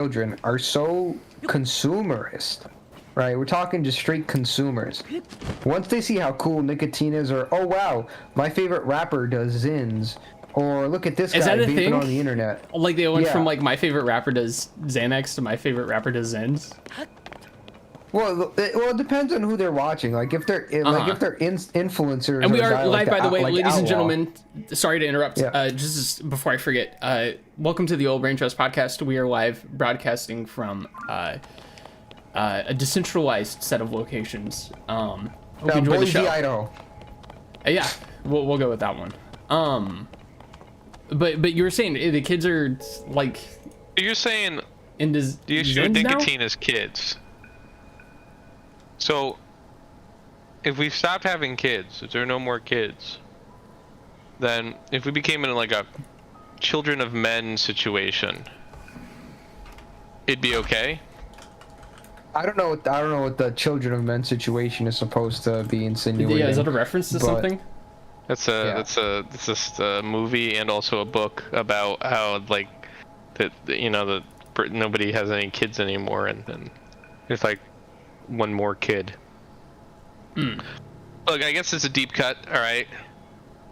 children are so consumerist, right? We're talking just straight consumers. Once they see how cool nicotine is, or oh wow, my favorite rapper does Zins, or look at this guy vaping on the internet. Like they went from like my favorite rapper does Xanax to my favorite rapper does Zins. Well, it depends on who they're watching. Like if they're influencers. And we are live, by the way, like ladies and Outlaw. gentlemen. Sorry to interrupt. Just before I forget, welcome to the Yolo Braintrust podcast. We are live broadcasting from a decentralized set of locations. Hope you enjoy the show. Idaho. Yeah, we'll go with that one. But you were saying the kids are like. You're saying. Do you sure nicotine as kids? So, if we stopped having kids, if there are no more kids, then if we became in like a children of men situation, it'd be okay. I don't know what the children of men situation is supposed to be insinuating. Yeah, is that a reference to something? That's just a movie and also a book about how like that nobody has any kids anymore, and it's like one more kid. Look, I guess it's a deep cut. All right,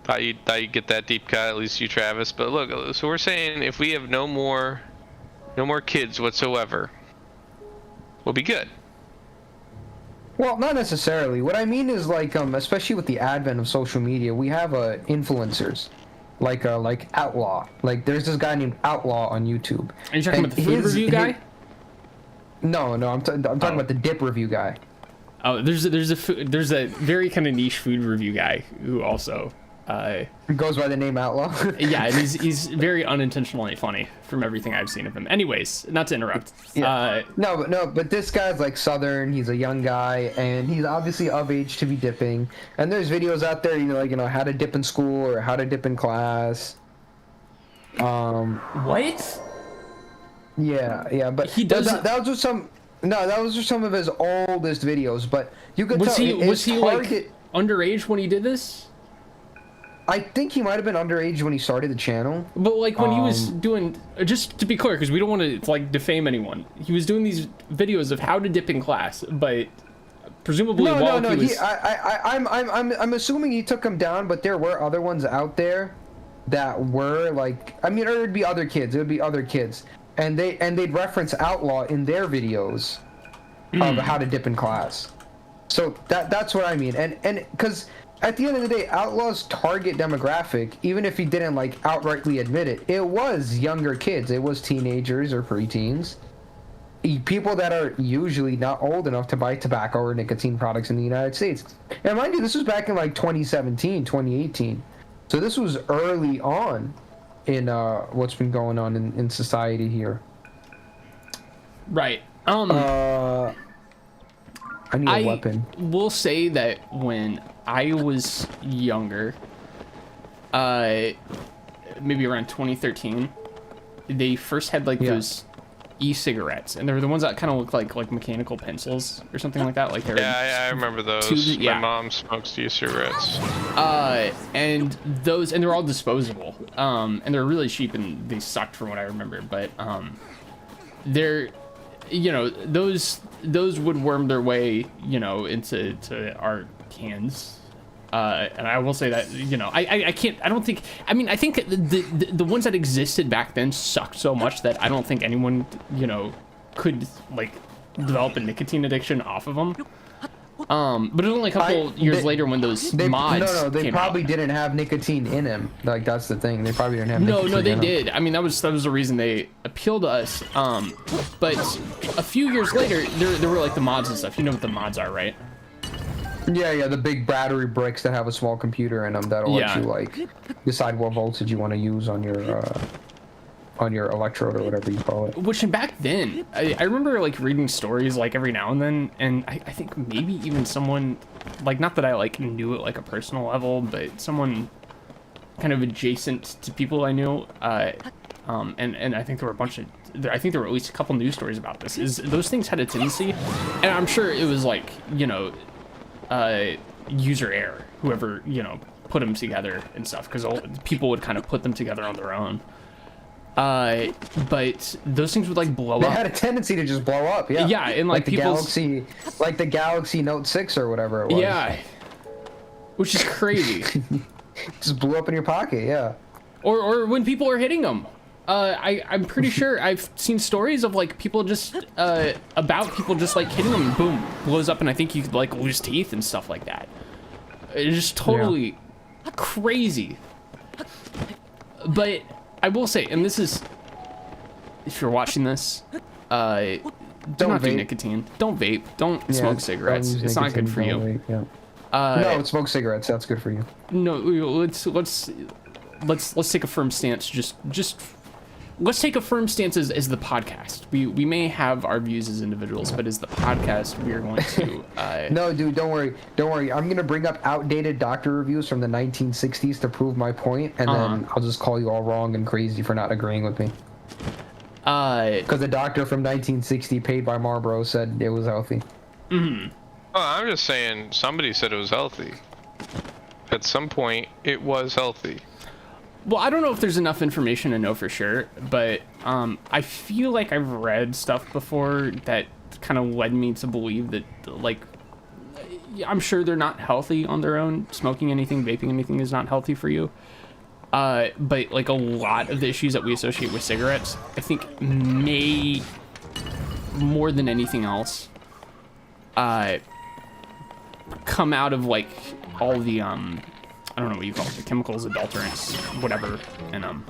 thought you'd get that deep cut, at least you, Travis. But look, so we're saying if we have no more kids whatsoever, we'll be good. Well, not necessarily. What I mean is like especially with the advent of social media, we have influencers like Outlaw. Like there's this guy named Outlaw on YouTube. Are you talking about the food review guy? No, I'm talking about the dip review guy. Oh, there's a very kind of niche food review guy who also goes by the name Outlaw. Yeah, and he's very unintentionally funny from everything I've seen of him. Anyways, not to interrupt. Yeah. But this guy's like Southern. He's a young guy, and he's obviously of age to be dipping. And there's videos out there, how to dip in school or how to dip in class. What? Yeah, but he does. That was just some. No, that was just some of his oldest videos. But you could tell. Was he like underage when he did this? I think he might have been underage when he started the channel. But like when he was doing, just to be clear, because we don't want to like defame anyone, he was doing these videos of how to dip in class, but presumably I'm assuming he took them down, but there were other ones out there that were like, or it'd be other kids. It would be other kids. And they'd reference Outlaw in their videos of how to dip in class. So that's what I mean. And because at the end of the day, Outlaw's target demographic, even if he didn't like outrightly admit it, it was younger kids. It was teenagers or preteens. People that are usually not old enough to buy tobacco or nicotine products in the United States. And mind you, this was back in like 2017, 2018. So this was early on in what's been going on in society here. Right. I need a weapon. Will say that when I was younger, maybe around 2013, they first had like those e-cigarettes, and they were the ones that kind of looked like mechanical pencils or something like that. Like I remember those. My mom smokes e-cigarettes. And they're all disposable. And they're really cheap, and they sucked from what I remember. But they're, those would worm their way, into our cans. And I will say that, I think the ones that existed back then sucked so much that I don't think anyone, could like develop a nicotine addiction off of them. But it was only a couple years later when those mods they probably didn't have nicotine in them. Like that's the thing. They probably didn't have nicotine No, they did. I mean, that was the reason they appealed to us. But a few years later, there were like the mods and stuff. You know what the mods are, right? Yeah, the big battery bricks that have a small computer in them that'll let you like decide what voltage you want to use on your electrode or whatever you call it. Which back then, I remember like reading stories like every now and then, and I think maybe even someone, like not that I like knew it like a personal level, but someone kind of adjacent to people I knew, and I think there were I think there were at least a couple news stories about this. Is those things had a tendency, and I'm sure it was like user error, whoever put them together and stuff, because people would kind of put them together on their own. But those things would like blow They up. had a tendency to just blow up. Yeah. Yeah, and like the Galaxy, like the Galaxy Note 6 or whatever it was. Yeah. Which is crazy. Just blew up in your pocket. Yeah. Or when people are hitting them. I'm pretty sure I've seen stories of like people just about people just like hitting them and boom, blows up, and I think you could like lose teeth and stuff like that. It's just totally crazy. But I will say, and this is, if you're watching this, do not do nicotine. Don't vape. Don't smoke cigarettes. It's not good for you. No, smoke cigarettes. That's good for you. No, let's take a firm stance. Just let's take a firm stance as the podcast. We may have our views as individuals, but as the podcast, we are going to. No, dude, don't worry. Don't worry. I'm gonna bring up outdated doctor reviews from the 1960s to prove my point, and then I'll just call you all wrong and crazy for not agreeing with me. Because the doctor from 1960, paid by Marlboro, said it was healthy. Mm-hmm. Oh, I'm just saying somebody said it was healthy. At some point, it was healthy. Well, I don't know if there's enough information to know for sure, but I feel like I've read stuff before that kind of led me to believe that, like, I'm sure they're not healthy on their own. Smoking anything, vaping anything is not healthy for you. But, like, a lot of the issues that we associate with cigarettes, I think may, more than anything else, come out of, like, all the, I don't know what you call it, the chemicals, adulterants, whatever, and, okay,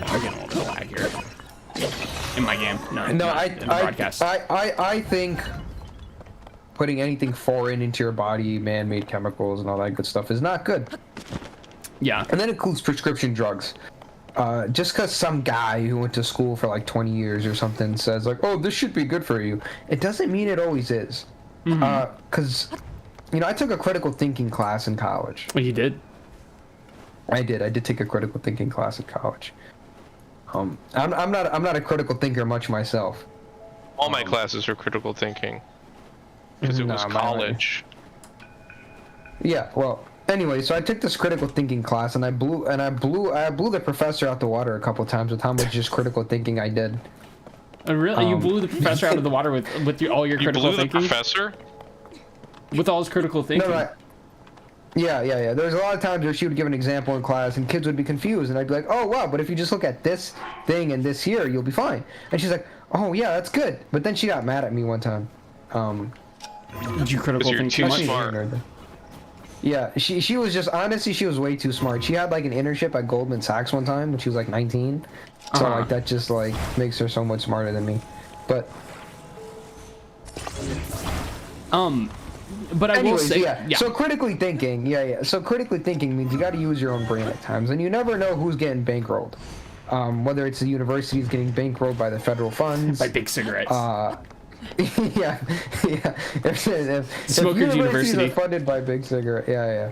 I'm getting a little bit of lag here. In my game, in the broadcast. I think putting anything foreign into your body, man-made chemicals and all that good stuff is not good. Yeah. And that includes prescription drugs. Just because some guy who went to school for like 20 years or something says like, oh, this should be good for you, it doesn't mean it always is. Because, you know, I took a critical thinking class in college. Oh, you did? I did take a critical thinking class in college. I'm not a critical thinker much myself. All my classes were critical thinking. Because it was college. Yeah, well, anyway, so I took this critical thinking class, and I blew the professor out the water a couple times with how much just critical thinking I did. Oh, really? You blew the professor out of the water with all your critical thinking? You blew the professor? With all his critical thinking? No, yeah. There was a lot of times where she would give an example in class, and kids would be confused, and I'd be like, oh, wow, but if you just look at this thing and this here, you'll be fine. And she's like, oh, yeah, that's good. But then she got mad at me one time. Did you critical think too much? Smart. Yeah, she was just, honestly, she was way too smart. She had like an internship at Goldman Sachs one time when she was like 19. So like that just like makes her so much smarter than me. But I anyways, will say, yeah. So critically thinking, So critically thinking means you got to use your own brain at times, and you never know who's getting bankrolled. Whether it's the universities getting bankrolled by the federal funds, by big cigarettes. yeah. If Smokers University are funded by big cigarette, yeah.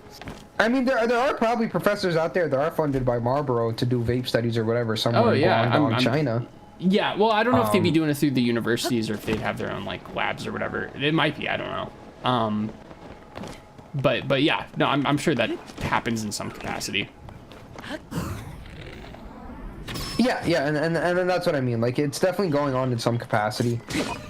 I mean, there are probably professors out there that are funded by Marlboro to do vape studies or whatever somewhere in Guangdong, China. Yeah, well, I don't know if they'd be doing it through the universities or if they'd have their own like labs or whatever. It might be, I don't know. But yeah, no, I'm sure that happens in some capacity. Yeah, and that's what I mean. Like, it's definitely going on in some capacity,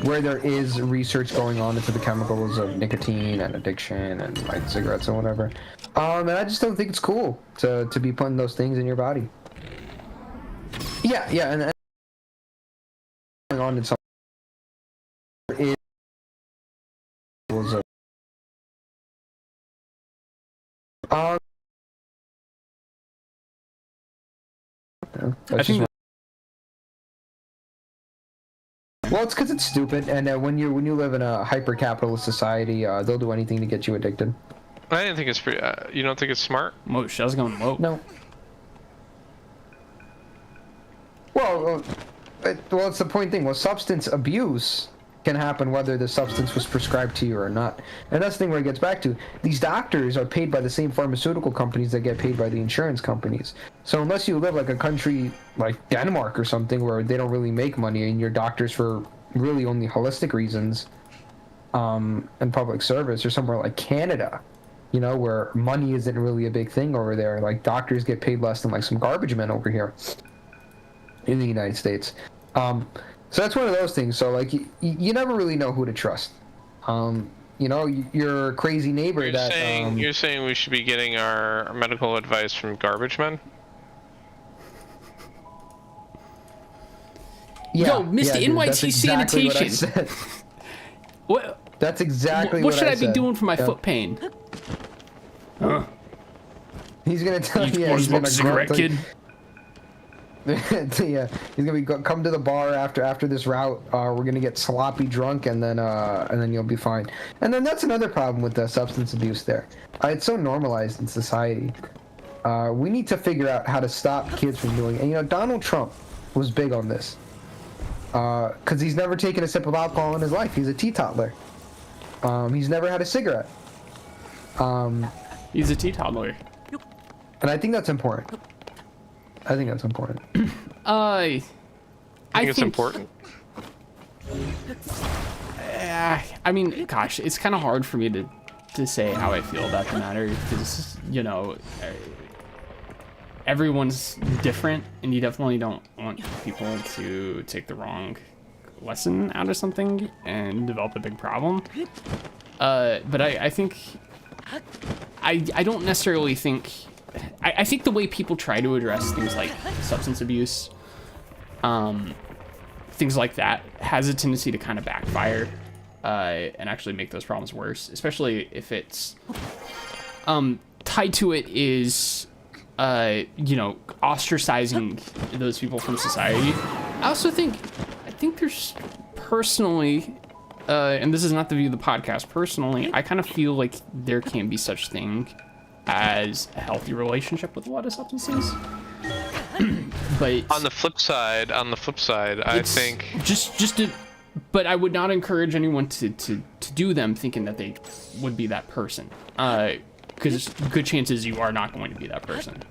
where there is research going on into the chemicals of nicotine and addiction and like cigarettes and whatever. And I just don't think it's cool to be putting those things in your body. Yeah, and going on in some is I think. Well, it's because it's stupid, and when you live in a hyper-capitalist society, they'll do anything to get you addicted. I didn't think it's pretty. You don't think it's smart? Whoa, Shell's going low. No. Well, it's the point thing. Well, substance abuse can happen whether the substance was prescribed to you or not. And that's the thing where it gets back to. These doctors are paid by the same pharmaceutical companies that get paid by the insurance companies. So unless you live like a country like Denmark or something where they don't really make money and your doctors for really only holistic reasons and public service, or somewhere like Canada you know, where money isn't really a big thing over there. Like doctors get paid less than like some garbage men over here in the United States. So that's one of those things. So like you never really know who to trust. You know, your crazy neighbor. You're saying we should be getting our medical advice from garbage men? Yeah, Yo, Mr. dude, NYT that's exactly Sanitation. What I said. What? That's exactly What should I said. be doing for my foot pain? Huh? He's gonna tell you. Want to smoke a cigarette, kid? Yeah, he's gonna be come to the bar after this route. We're gonna get sloppy drunk, and then you'll be fine. And then that's another problem with the substance abuse. There, it's so normalized in society. We need to figure out how to stop kids from doing it. And you know, Donald Trump was big on this, because he's never taken a sip of alcohol in his life. He's a teetotaler. He's never had a cigarette. He's a teetotaler. And I think that's important. I think I think it's important. I mean, gosh, it's kind of hard for me to say how I feel about the matter because, you know, everyone's different, and you definitely don't want people to take the wrong lesson out of something and develop a big problem. But I think I don't necessarily think. I think the way people try to address things like substance abuse, things like that, has a tendency to kind of backfire and actually make those problems worse, especially if it's tied to it is, you know, ostracizing those people from society. I think there's personally, and this is not the view of the podcast, personally, I kind of feel like there can be such thing as a healthy relationship with a lot of substances. But on the flip side, I think but I would not encourage anyone to do them thinking that they would be that person, because good chances you are not going to be that person.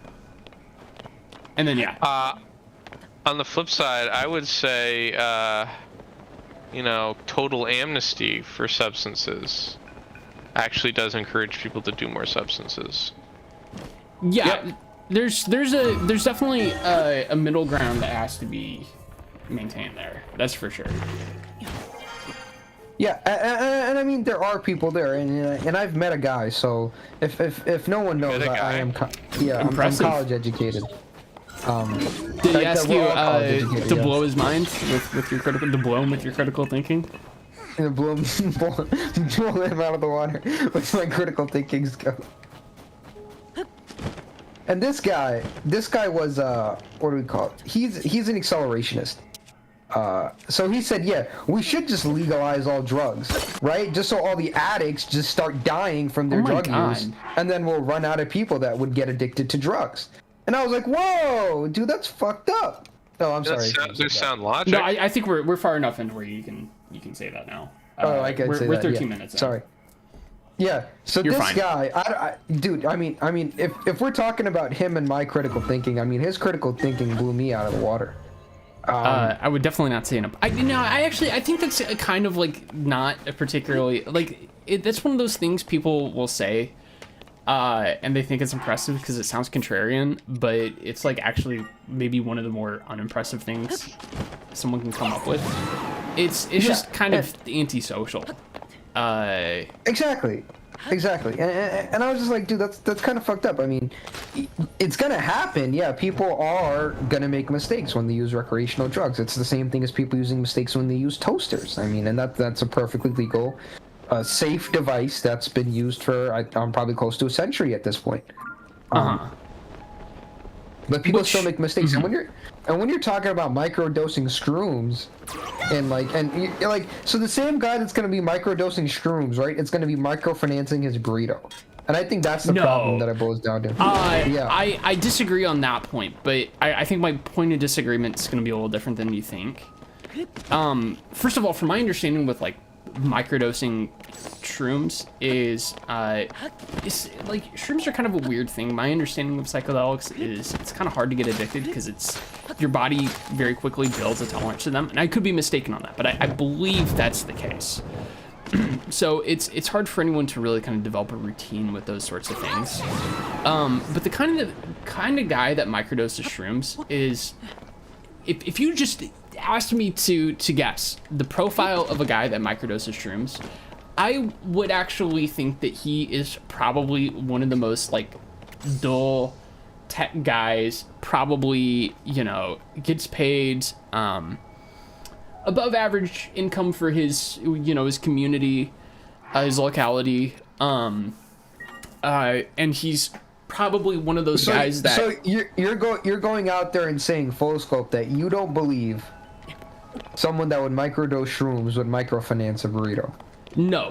And then on the flip side, I would say you know, total amnesty for substances actually does encourage people to do more substances. Yeah, yep. There's definitely a middle ground that has to be maintained there. That's for sure. Yeah, and I mean there are people there, and I've met a guy. So if no one knows, I am I'm college educated. Did he ask you to blow his mind with your critical, to blow him with your critical thinking? Blow him out of the water with my critical thinking skill. And this guy was what do we call it? He's an accelerationist. So he said, yeah, we should just legalize all drugs, right? Just so all the addicts just start dying from their drug use, and then we'll run out of people that would get addicted to drugs. And I was like, whoa, dude, that's fucked up. Oh, I'm sorry. Does sound logic. No, I think we're far enough in where you can say that now. I can say that. We're 13 minutes in. Sorry. Yeah. So You're this fine. guy, dude, I mean, if we're talking about him and my critical thinking, I mean, his critical thinking blew me out of the water. I would definitely not say I think that's a kind of like not a particularly like that's one of those things people will say, and they think it's impressive because it sounds contrarian, but it's like actually maybe one of the more unimpressive things someone can come up with. It's just kind of antisocial. Exactly. And I was just like, dude, that's kind of fucked up. I mean, it's gonna happen. Yeah, people are gonna make mistakes when they use recreational drugs. It's the same thing as people using mistakes when they use toasters. I mean, and that's a perfectly legal, safe device that's been used for I'm probably close to a century at this point. But people still make mistakes. Mm-hmm. And when you're talking about microdosing shrooms, and so the same guy that's going to be microdosing shrooms, right? It's going to be microfinancing his burrito. And I think that's the problem that it boils down to. I disagree on that point, but I think my point of disagreement is going to be a little different than you think. First of all, from my understanding with like microdosing shrooms is like shrooms are kind of a weird thing. My understanding of psychedelics is it's kind of hard to get addicted because it's your body very quickly builds a tolerance to them, and I could be mistaken on that, but I believe that's the case. So it's hard for anyone to really kind of develop a routine with those sorts of things. But the kind of guy that microdoses shrooms is, if you just asked me to guess the profile of a guy that microdoses shrooms, I would actually think that he is probably one of the most like dull tech guys, probably, you know, gets paid above average income for his, you know, his community, his locality, and he's probably one of those guys that. So you're going out there and saying full scope that you don't believe someone that would microdose shrooms would microfinance a burrito. No,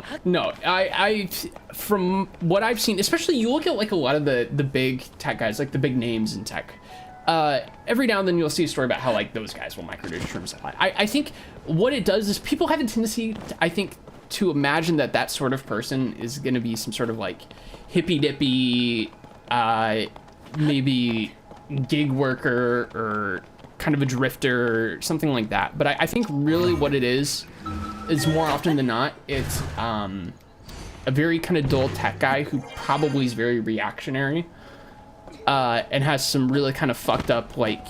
I from what I've seen, especially you look at like a lot of the big tech guys, like the big names in tech, every now and then you'll see a story about how like those guys will microdose shrooms a lot. I think what it does is people have a tendency, I think, to imagine that sort of person is going to be some sort of like hippy dippy, maybe gig worker or kind of a drifter or something like that. But I think really what it is more often than not, it's a very kind of dull tech guy who probably is very reactionary, and has some really kind of fucked up, like,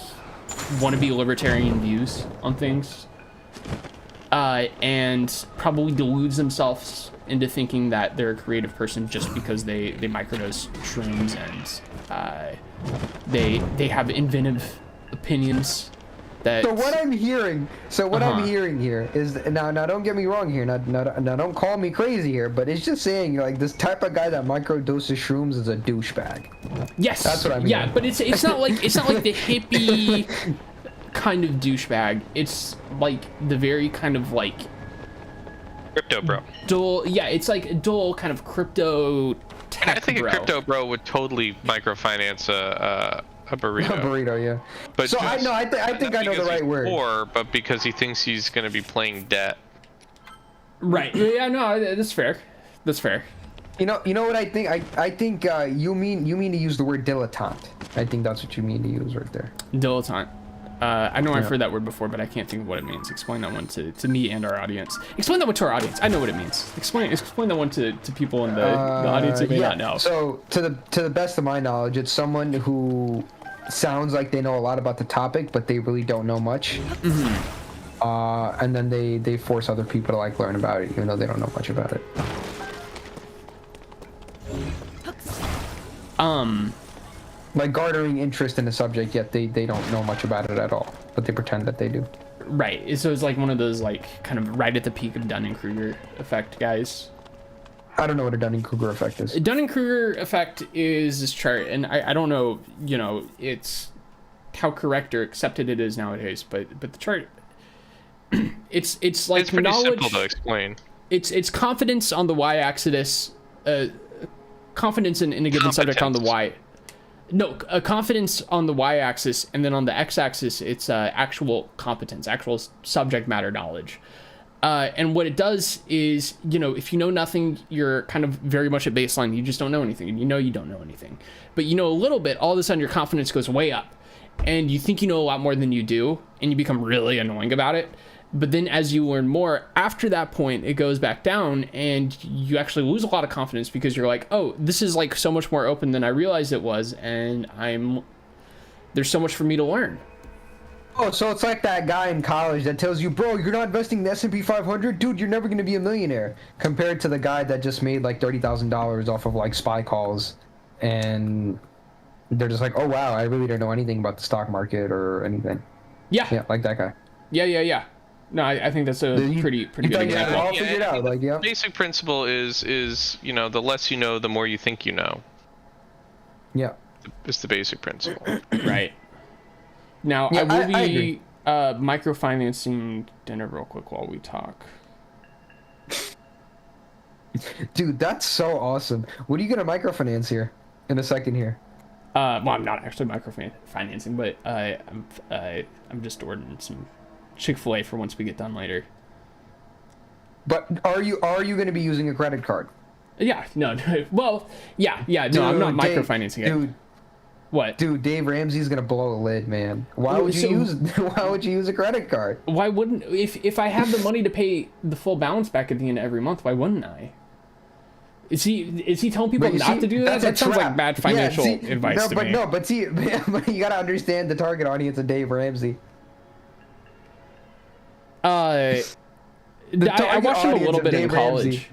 wannabe libertarian views on things, and probably deludes themselves into thinking that they're a creative person just because they microdose shrooms and they have inventive opinions. So what I'm hearing here is, now don't get me wrong here, now don't call me crazy here, but it's just saying like this type of guy that microdoses shrooms is a douchebag. Yes, that's what I mean. Yeah, but it's not like the hippie kind of douchebag. It's like the very kind of like crypto bro. Dull, yeah, it's like a dull kind of crypto tech. And I think bro. A crypto bro would totally microfinance a burrito. A burrito, yeah. But so I think I know the right word. Poor, but because he thinks he's going to be playing debt. Right. Yeah. No, that's fair. That's fair. You know what I think? I think you mean to use the word dilettante. I think that's what you mean to use right there. Dilettante. I know I've heard that word before, but I can't think of what it means. Explain that one to me and our audience. Explain that one to our audience. I know what it means. Explain that one to people in the audience who may not know. So to the best of my knowledge, it's someone who sounds like they know a lot about the topic, but they really don't know much. Mm-hmm. And then they force other people to like learn about it, even though they don't know much about it. Like garnering interest in the subject, yet they don't know much about it at all, but they pretend that they do. Right. So it's like one of those like kind of right at the peak of Dunning-Kruger effect guys. I don't know what a Dunning-Kruger effect is. Dunning-Kruger effect is this chart, and I don't know, you know, it's how correct or accepted it is nowadays, but the chart, it's like it's pretty knowledge. Simple to explain. It's confidence on the y-axis, confidence in a given subject on the y. No, confidence on the y-axis, and then on the x-axis, it's actual competence, actual subject matter knowledge. And what it does is, you know, if you know nothing, you're kind of very much at baseline. You just don't know anything, and you know you don't know anything. But you know a little bit, all of a sudden your confidence goes way up, and you think you know a lot more than you do, and you become really annoying about it. But then as you learn more, after that point, it goes back down, and you actually lose a lot of confidence because you're like, oh, this is like so much more open than I realized it was, and there's so much for me to learn. Oh, so it's like that guy in college that tells you, bro, you're not investing in the S&P 500? Dude, you're never going to be a millionaire. Compared to the guy that just made like $30,000 off of like spy calls, and they're just like, oh, wow, I really don't know anything about the stock market or anything. Yeah. Yeah, like that guy. Yeah. No, I think that's a pretty good example. All figured out, like, yeah. Basic principle is, you know, the less you know, the more you think you know. Yeah. It's the basic principle. Right. Now, yeah, I will I be microfinancing dinner real quick while we talk. Dude, that's so awesome. What are you going to microfinance here in a second here? Well, I'm not actually microfinancing, but I'm just ordering some Chick-fil-A for once we get done later. But are you going to be using a credit card? Yeah, no. Well, yeah. No, I'm not microfinancing it. What? Dude, Dave Ramsey's gonna blow a lid, man. Why would you use a credit card? Why wouldn't if I have the money to pay the full balance back at the end of every month? Why wouldn't I? Is he telling people not to do that? That sounds like bad financial advice to me. But you gotta understand the target audience of Dave Ramsey. I watched him a little bit in college.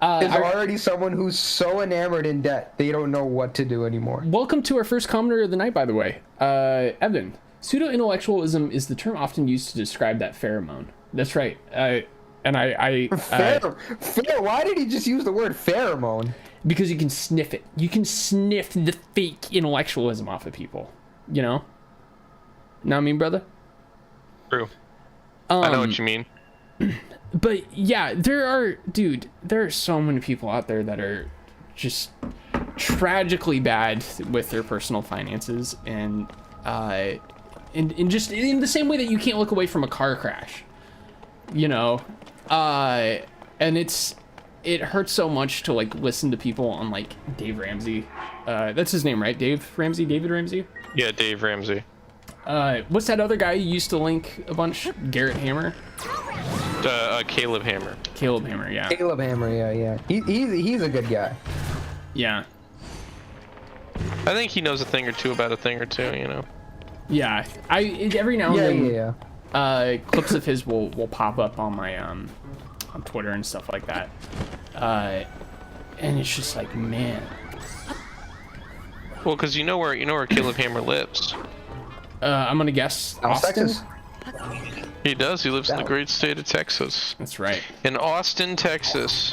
Is already someone who's so enamored in debt they don't know what to do anymore. Welcome to our first commenter of the night, by the way. Evan, pseudo-intellectualism is the term often used to describe that pheromone. That's right. Why did he just use the word pheromone? Because you can sniff it. You can sniff the fake intellectualism off of people. You know? Know what I mean, brother? True. I know what you mean. But yeah, there are so many people out there that are just tragically bad with their personal finances, and just in the same way that you can't look away from a car crash, you know, and it hurts so much to like listen to people on like Dave Ramsey. That's his name, right? David Ramsey? Yeah, Dave Ramsey. What's that other guy you used to link a bunch? Garrett Hammer? Caleb Hammer. Caleb Hammer, yeah. Caleb Hammer, yeah. He's a good guy. Yeah. I think he knows a thing or two about a thing or two, you know. Yeah, every now and then. Yeah. Clips of his will pop up on my on Twitter and stuff like that. And it's just like, man. Well, because you know where Caleb Hammer lives. I'm gonna guess Austin. Texas. He does. He lives in the great state of Texas. That's right. In Austin, Texas.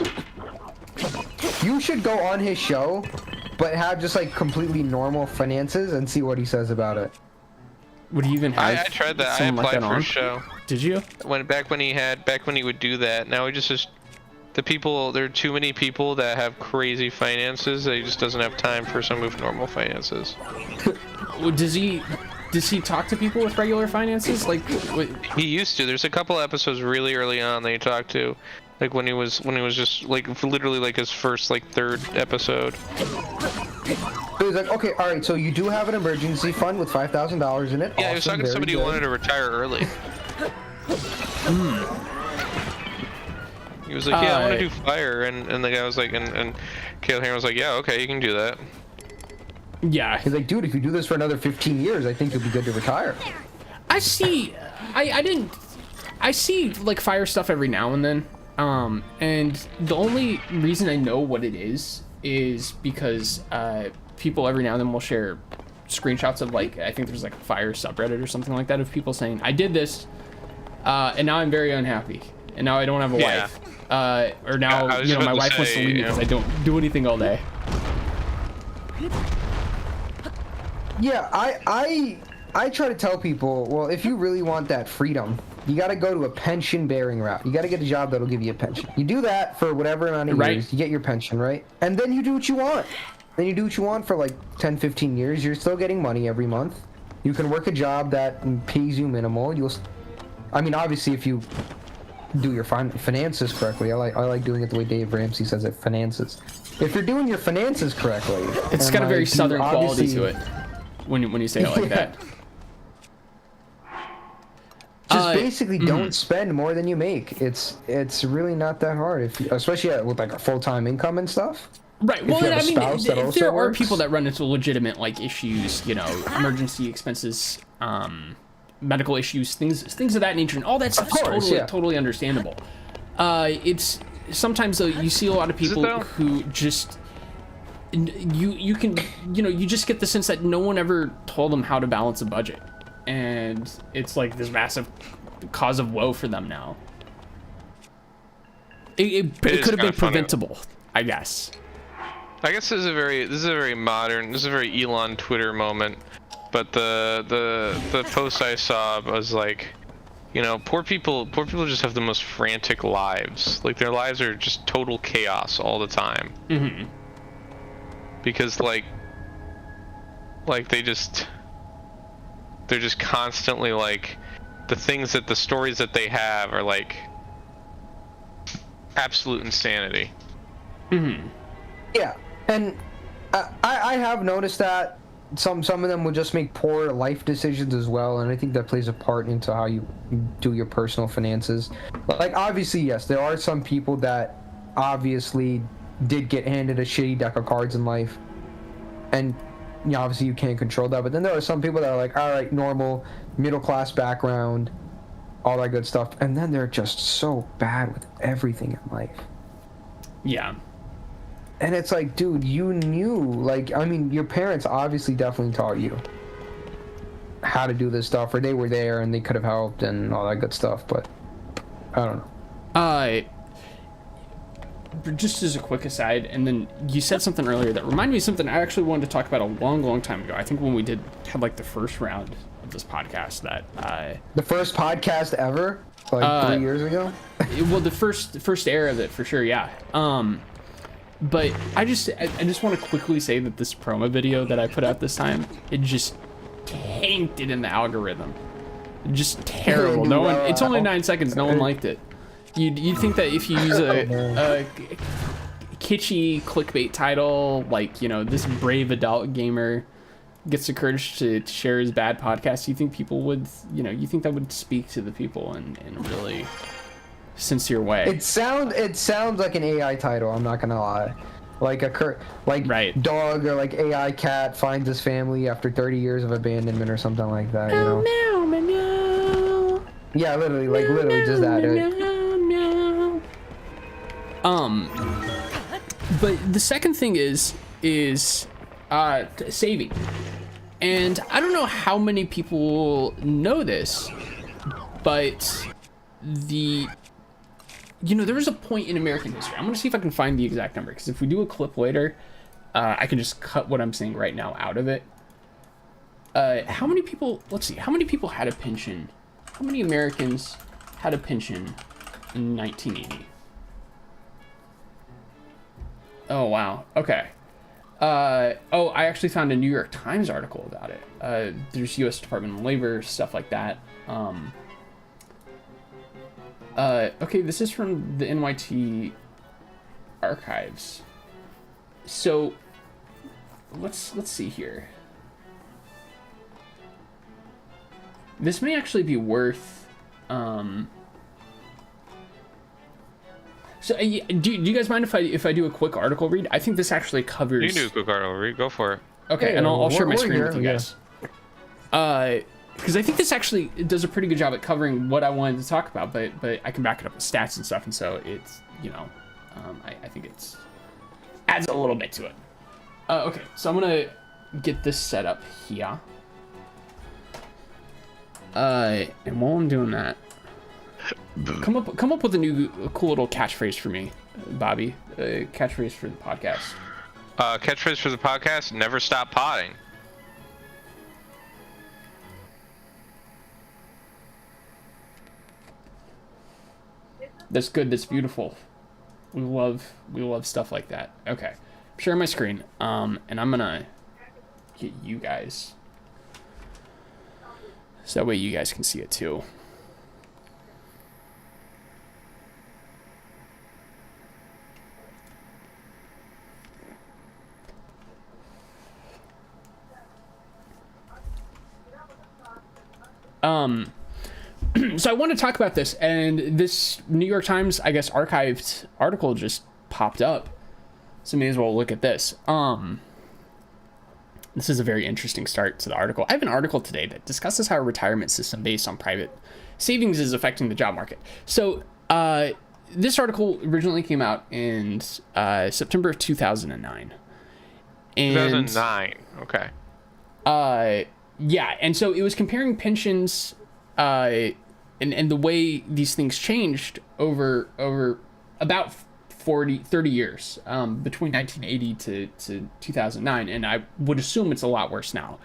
You should go on his show, but have just like completely normal finances and see what he says about it. Would he even have? I tried that. I applied for a show. Did you? Back when he would do that. Now he just there are too many people that have crazy finances that he just doesn't have time for someone with normal finances. Does he talk to people with regular finances? Like, he used to. There's a couple episodes really early on that he talked to, like when he was just like literally like his first like third episode. So he's like, okay, all right, so you do have an emergency fund with $5,000 in it. Yeah, he was talking to somebody who wanted to retire early. He was like, yeah, I want to do fire, and the guy was like, and Caleb Hammer was like, yeah, okay, you can do that. Yeah. He's like, dude, if you do this for another 15 years, I think you'll be good to retire. I see like fire stuff every now and then. And the only reason I know what it is because people every now and then will share screenshots of like, I think there's like a fire subreddit or something like that of people saying, I did this, and now I'm very unhappy, and now I don't have a wife. Or now, my wife wants to leave me because I don't do anything all day. Yeah, I try to tell people, well, if you really want that freedom, you got to go to a pension-bearing route. You got to get a job that'll give you a pension. You do that for whatever amount of years, you get your pension, right? And then you do what you want. Then you do what you want for like 10, 15 years. You're still getting money every month. You can work a job that pays you minimal. I mean, obviously, if you do your finances correctly, I like doing it the way Dave Ramsey says it, finances. If you're doing your finances correctly, it's got a very southern quality to it when you say it like that. Just basically don't spend more than you make. It's really not that hard, especially with like a full-time income and stuff. Right. Well, I mean, there are people that run into legitimate like issues, emergency expenses, medical issues, things of that nature, and all that stuff is totally understandable. It's sometimes though you see a lot of people who just you just get the sense that no one ever told them how to balance a budget, and it's like this massive cause of woe for them now. It could have been preventable, I guess. I guess this is a very modern, this is a very Elon Twitter moment, but the post I saw was like, poor people just have the most frantic lives. Like their lives are just total chaos all the time. Mm-hmm. Because like they're just constantly like the stories that they have are like absolute insanity. Mm-hmm. Yeah, and I have noticed that some of them will just make poor life decisions as well, and I think that plays a part into how you do your personal finances. Like, obviously, yes, there are some people that obviously did get handed a shitty deck of cards in life, and obviously you can't control that. But then there are some people that are like, all right, normal middle class background, all that good stuff, and then they're just so bad with everything in life. Yeah. And it's like, dude, you knew, like, I mean, your parents obviously definitely taught you how to do this stuff, or they were there and they could have helped and all that good stuff, but I don't know. Just as a quick aside, and then you said something earlier that reminded me of something I actually wanted to talk about a long time ago. I think when we had like the first round of this podcast that the first podcast ever, like 3 years ago. Well, the first era of it for sure, yeah. But I just want to quickly say that this promo video that I put out this time, it just tanked it in the algorithm. Just terrible. No one. It's only 9 seconds. No one liked it. You'd think that if you use a kitschy clickbait title, like, you know, this brave adult gamer gets the courage to share his bad podcast, you think people would, you know, you think that would speak to the people in a really sincere way. It sounds like an AI title, I'm not gonna lie. Like right. Dog, or like AI cat finds his family after 30 years of abandonment or something like that, you know? Meow. Yeah, literally just that. But the second thing is saving. And I don't know how many people know this, but there was a point in American history. I'm going to see if I can find the exact number, because if we do a clip later, I can just cut what I'm saying right now out of it. How many people, let's see, how many people had a pension? How many Americans had a pension in 1980? Oh, wow. Okay. I actually found a New York Times article about it. There's U.S. Department of Labor, stuff like that. Okay, this is from the NYT archives. So, let's see here. This may actually be worth, So, do you guys mind if I do a quick article read? I think this actually covers... You can do a quick article read. Go for it. Okay, yeah, and I'll share my screen here, with you guys. Because I think this actually does a pretty good job at covering what I wanted to talk about, but I can back it up with stats and stuff, and so it's, you know, I think it's adds a little bit to it. Okay, so I'm gonna get this set up here. And while I'm doing that, come up with a cool little catchphrase for me, Bobby. Catchphrase for the podcast. Catchphrase for the podcast: never stop potting. That's good. That's beautiful. We love stuff like that. Okay, share my screen. And I'm gonna get you guys, so that way you guys can see it too. So I want to talk about this, and this New York Times, I guess, archived article just popped up. So may as well look at this. This is a very interesting start to the article. I have an article today that discusses how a retirement system based on private savings is affecting the job market. So this article originally came out in September of 2009. And 2009, okay. Yeah, and so it was comparing pensions and the way these things changed over about 30 years, between 1980 to 2009, and I would assume it's a lot worse now.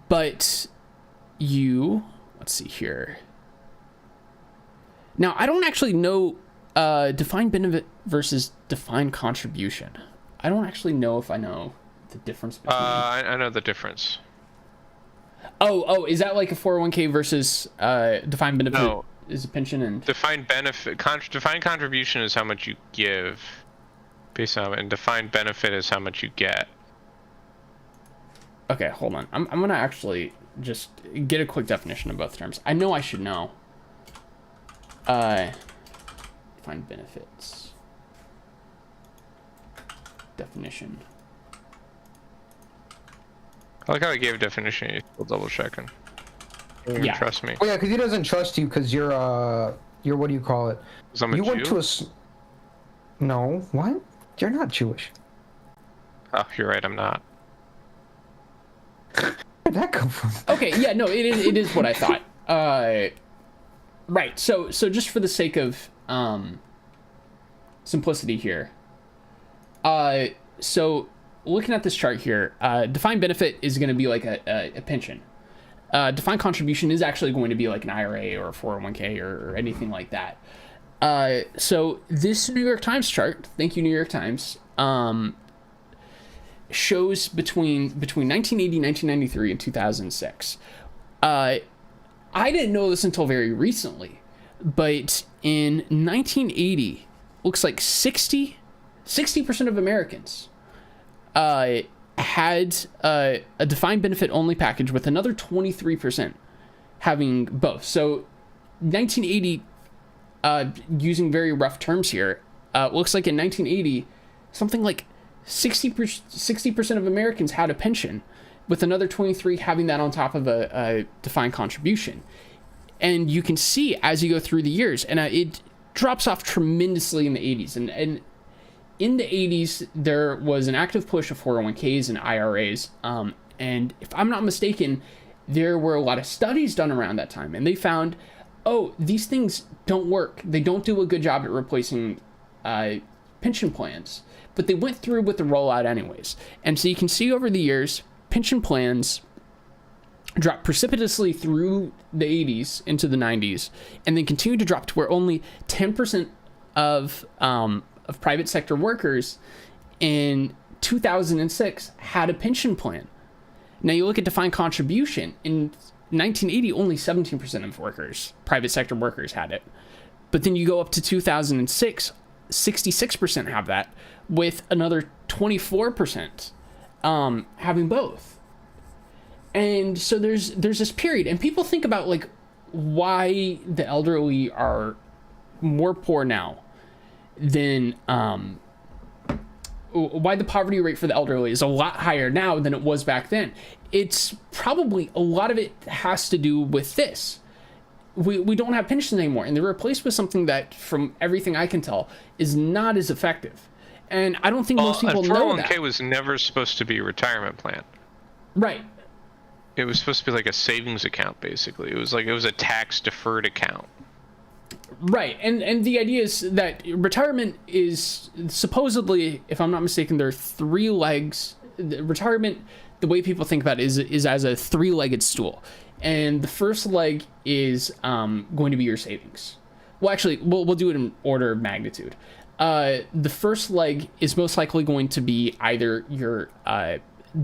But let's see here. Now, I don't actually know defined benefit versus defined contribution. I don't actually know if I know the difference between... I know the difference. Oh, is that like a 401k versus defined benefit? No. Is a pension and... Defined benefit... defined contribution is how much you give. Based on, and defined benefit is how much you get. Okay, hold on. I'm gonna actually just get a quick definition of both terms. I know I should know. Defined benefits. Definition. I like how I gave a definition. You're still double checking. You don't even trust me. Oh yeah, because he doesn't trust you because you're what do you call it? I'm a You went Jew? to a. No, what? You're not Jewish. Oh, you're right. I'm not. Where'd that come from? Okay, yeah, no, it is what I thought. Right. So just for the sake of simplicity here. So looking at this chart here, defined benefit is going to be like a pension. Defined contribution is actually going to be like an IRA or a 401k or anything like that. So this New York Times chart, thank you New York Times, shows between 1980, 1993, and 2006. I didn't know this until very recently, but in 1980, looks like 60% of Americans had a defined benefit only package, with another 23% having both. So 1980, using very rough terms here, looks like in 1980, something like 60% of Americans had a pension, with another 23 having that on top of a defined contribution. And you can see as you go through the years, and it drops off tremendously in the 80s. And in the 80s, there was an active push of 401ks and IRAs. And if I'm not mistaken, there were a lot of studies done around that time, and they found, oh, these things don't work. They don't do a good job at replacing pension plans. But they went through with the rollout anyways. And so you can see over the years, pension plans dropped precipitously through the 80s into the 90s, and then continued to drop to where only 10% of private sector workers in 2006 had a pension plan. Now you look at defined contribution. In 1980, only 17% of workers, private sector workers, had it. But then you go up to 2006, 66% have that, with another 24% having both. And so there's this period, and people think about like why the elderly are more poor now than why the poverty rate for the elderly is a lot higher now than it was back then. It's probably, a lot of it has to do with this. We don't have pensions anymore, and they're replaced with something that, from everything I can tell, is not as effective. And I don't think most people know that. 401k was never supposed to be a retirement plan. Right. It was supposed to be like a savings account, basically. It was a tax deferred account. Right, and the idea is that retirement is supposedly, if I'm not mistaken, there are three legs. Retirement, the way people think about it, is as a three-legged stool. And the first leg is going to be your savings. Well, actually, we'll do it in order of magnitude. The first leg is most likely going to be either your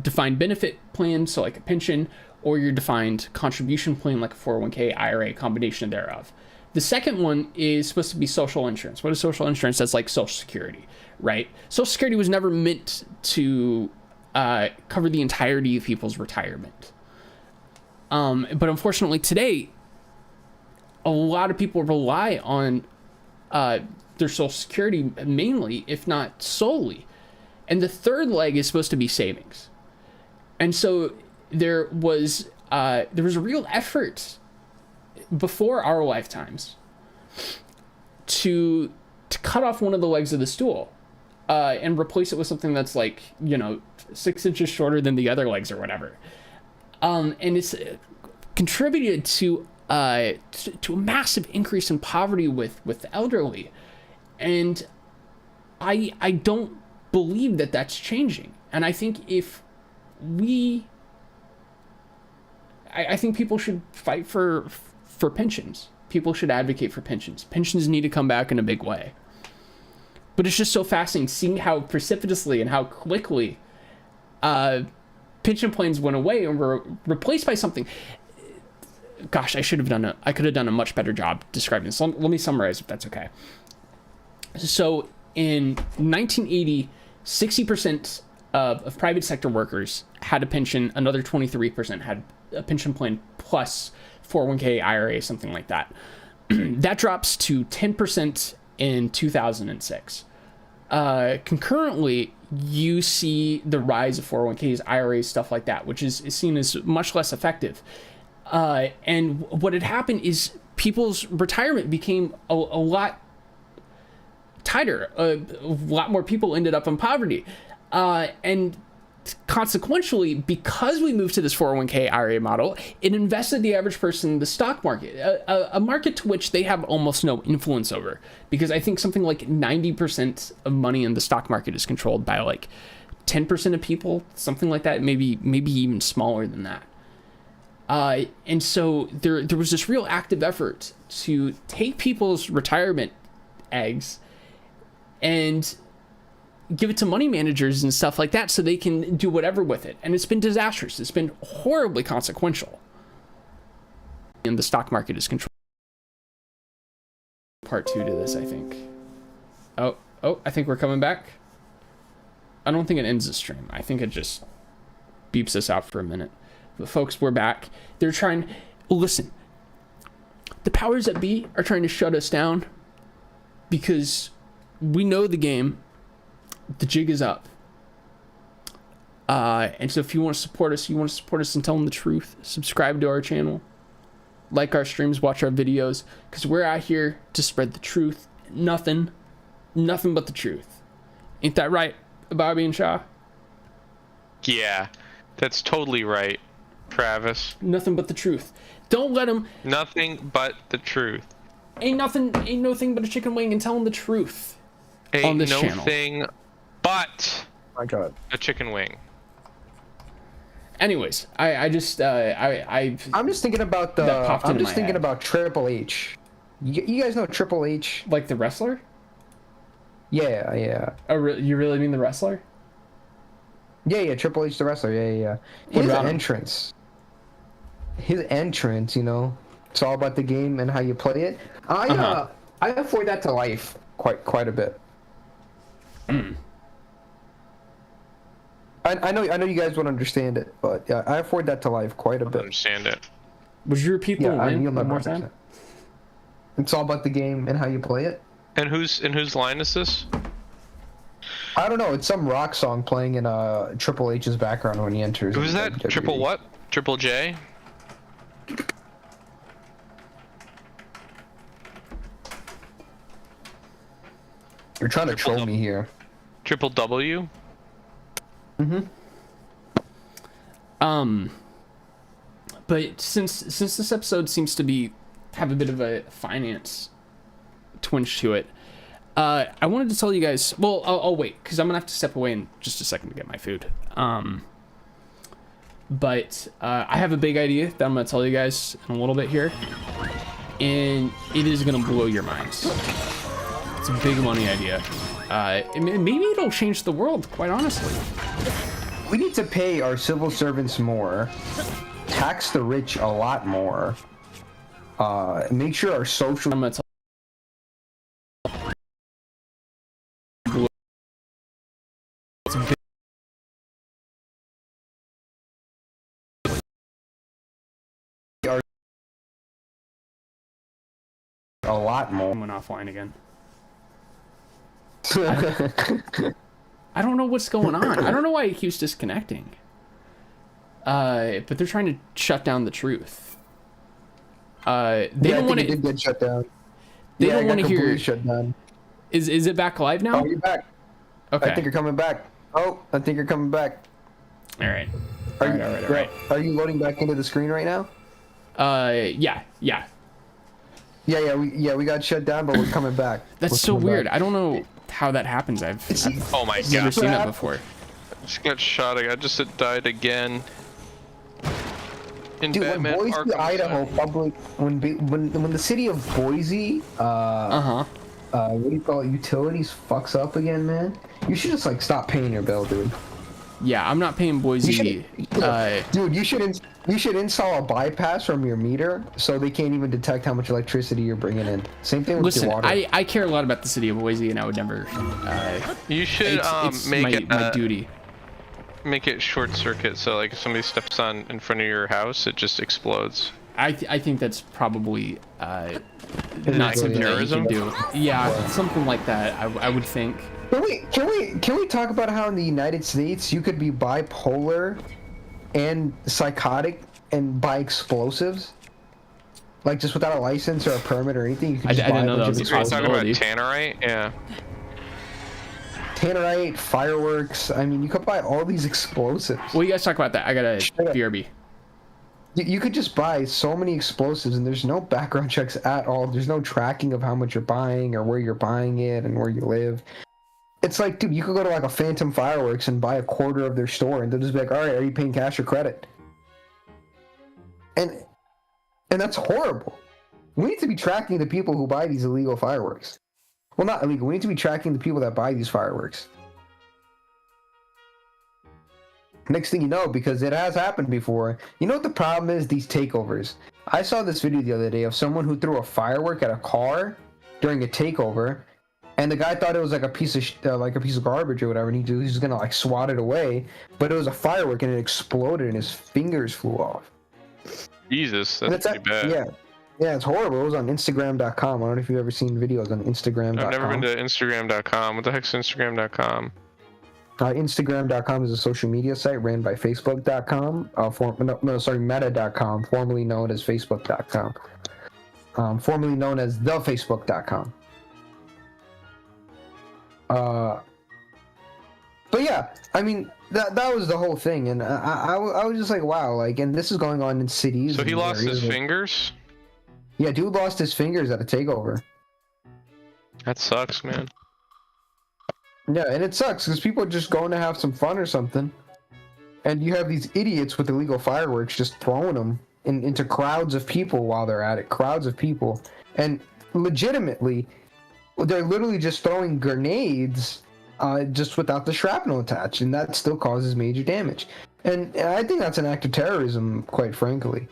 defined benefit plan, so like a pension, or your defined contribution plan, like a 401k, IRA, combination thereof. The second one is supposed to be social insurance. What is social insurance? That's like Social Security, right? Social Security was never meant to cover the entirety of people's retirement. But unfortunately today, a lot of people rely on their Social Security mainly, if not solely. And the third leg is supposed to be savings. And so there was a real effort before our lifetimes to cut off one of the legs of the stool and replace it with something that's like, 6 inches shorter than the other legs or whatever. And it's contributed to a massive increase in poverty with the elderly. And I don't believe that that's changing. And I think I think people should fight for pensions. People should advocate for pensions. Pensions need to come back in a big way. But it's just so fascinating seeing how precipitously and how quickly pension plans went away and were replaced by something. Gosh, I could have done a much better job describing this. Let me summarize, if that's okay. So in 1980, 60% of private sector workers had a pension. Another 23% had a pension plan plus 401k, IRA, something like that. That drops to 10% in 2006. Concurrently, you see the rise of 401ks, IRAs, stuff like that, which is seen as much less effective. And what had happened is people's retirement became a lot tighter. A lot more people ended up in poverty. And consequentially, because we moved to this 401k IRA model, it invested the average person in the stock market, a market to which they have almost no influence over, because I think something like 90% of money in the stock market is controlled by like 10% of people, something like that, maybe even smaller than that. And so there was this real active effort to take people's retirement eggs and give it to money managers and stuff like that so they can do whatever with it. And it's been disastrous. It's been horribly consequential. And the stock market is controlled. Part 2 to this, I think. Oh, I think we're coming back. I don't think it ends the stream. I think it just beeps us out for a minute. But folks, we're back. They're trying... Listen. The powers that be are trying to shut us down because we know the game. The jig is up. And so if you want to support us, and tell them the truth, subscribe to our channel, like our streams, watch our videos, because we're out here to spread the truth. Nothing but the truth. Ain't that right, Bobby and Shaw? Yeah, that's totally right, Travis. Nothing but the truth. Don't let them... Nothing but the truth. Ain't no thing but a chicken wing, and tell them the truth. Ain't on this no channel. thing but My God. a chicken wing. Anyways, I'm just thinking about about Triple H. You guys know Triple H? like the wrestler. Yeah. Oh, you really mean the wrestler? Yeah. Triple H, the wrestler. Yeah. What His about him? entrance. It's all about the game and how you play it. I afford that to life quite a bit. I know you guys won't understand it, but yeah, I afford that to life quite a I bit. understand it. Would you repeat the line you'll one never more time? understand. It's all about the game and how you play it. And whose line is this? I don't know. It's some rock song playing in Triple H's background when he enters. Who's that? WWE. Triple what? Triple J? You're trying to troll me here. Triple W? But since this episode seems to have a bit of a finance twinge to it, I wanted to tell you guys. Well, I'll wait because I'm gonna have to step away in just a second to get my food. But I have a big idea that I'm gonna tell you guys in a little bit here, and it is gonna blow your minds. It's a big money idea. Maybe it'll change the world, quite honestly. We need to pay our civil servants more, tax the rich a lot more, make sure our social... I'm gonna tell it's a big... a lot more. I went offline again. I don't know what's going on. I don't know why it keeps disconnecting. But they're trying to shut down the truth. They don't want to. It did get shut down. They don't want to hear. Shut down. Is it back live now? Oh, you're back. Okay. I think you're coming back. Oh, I think you're coming back. All right. All right. Are you loading back into the screen right now? Yeah. Yeah. We got shut down, but we're coming back. That's so weird. I don't know how that happens. I've Oh my never god. seen that before. I just got shot. I just died again. In Dude, Batman when Boise, Arkham Idaho, Asylum. public when the city of Boise, what do you call it? Utilities fucks up again, man. You should just like stop paying your bill, dude. Yeah, I'm not paying Boise. Dude, you should install a bypass from your meter so they can't even detect how much electricity you're bringing in. Same thing with Listen, your water. I care a lot about the city of Boise, and I would never. You should it's make my duty. Make it short circuit, so like if somebody steps on in front of your house, it just explodes. I think that's probably not like something that you can terrorism? do. Yeah, something like that. I would think. Can we talk about how in the United States you could be bipolar and psychotic and buy explosives? Like just without a license or a permit or anything, you could just I didn't know that was a You're talking about possibility. tannerite, yeah. Tannerite, fireworks. I mean, you could buy all these explosives. Well, you guys talk about that. I got a BRB. You could just buy so many explosives, and there's no background checks at all. There's no tracking of how much you're buying or where you're buying it and where you live. It's like, dude, you could go to like a Phantom Fireworks and buy a quarter of their store, and they'll just be like, all right, are you paying cash or credit? And that's horrible. We need to be tracking the people who buy these illegal fireworks. Well, not illegal. We need to be tracking the people that buy these fireworks. Next thing you know, because it has happened before, you know what the problem is? These takeovers. I saw this video the other day of someone who threw a firework at a car during a takeover, and the guy thought it was like a piece of garbage or whatever, and he was gonna like swat it away, but it was a firework and it exploded and his fingers flew off. Jesus, that's pretty bad. Yeah, it's horrible. It was on Instagram.com. I don't know if you've ever seen videos on Instagram.com. I've never been to Instagram.com. What the heck's Instagram.com? Instagram.com is a social media site ran by Facebook.com. Meta.com, formerly known as Facebook.com. Formerly known as thefacebook.com. But yeah, I mean, that was the whole thing, and I was just like, wow, like, and this is going on in cities. So he lost his like, fingers? Yeah, dude lost his fingers at a takeover. That sucks, man. Yeah, and it sucks because people are just going to have some fun or something, and you have these idiots with illegal fireworks just throwing them into crowds of people while they're at it. Crowds of people, and legitimately, they're literally just throwing grenades, just without the shrapnel attached, and that still causes major damage. And I think that's an act of terrorism, quite frankly.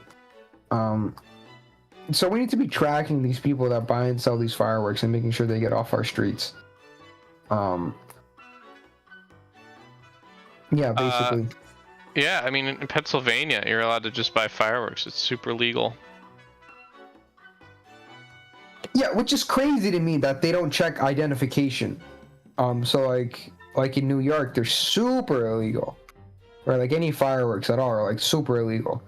So we need to be tracking these people that buy and sell these fireworks and making sure they get off our streets. Yeah, basically. Yeah, I mean, in Pennsylvania, you're allowed to just buy fireworks. It's super legal. Yeah, which is crazy to me that they don't check identification. So like in New York, they're super illegal. Or like any fireworks at all are like super illegal.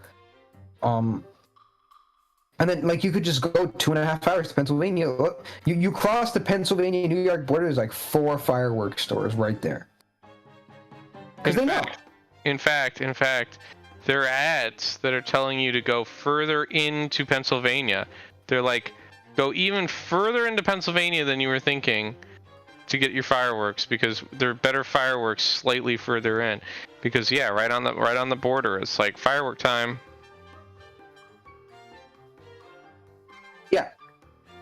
And then like you could just go 2.5 hours to Pennsylvania. Look, you cross the Pennsylvania New York border, there's like 4 fireworks stores right there. Because they know. In fact, there are ads that are telling you to go further into Pennsylvania. They're like, go even further into Pennsylvania than you were thinking to get your fireworks, because there are better fireworks slightly further in. Because yeah, right on the border, it's like firework time. Yeah,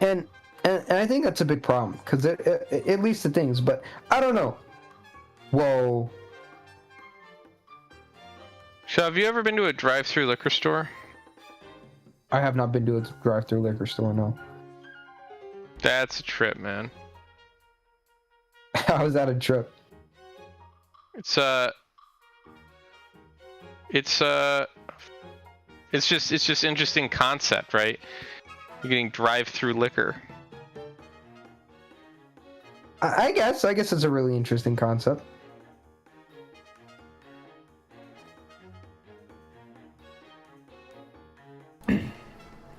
and I think that's a big problem because it leads to things, but I don't know. Whoa. So have you ever been to a drive-through liquor store? I have not been to a drive-through liquor store, no. That's a trip, man. How is that a trip? It's just interesting concept, right? You're getting drive-through liquor. I guess it's a really interesting concept.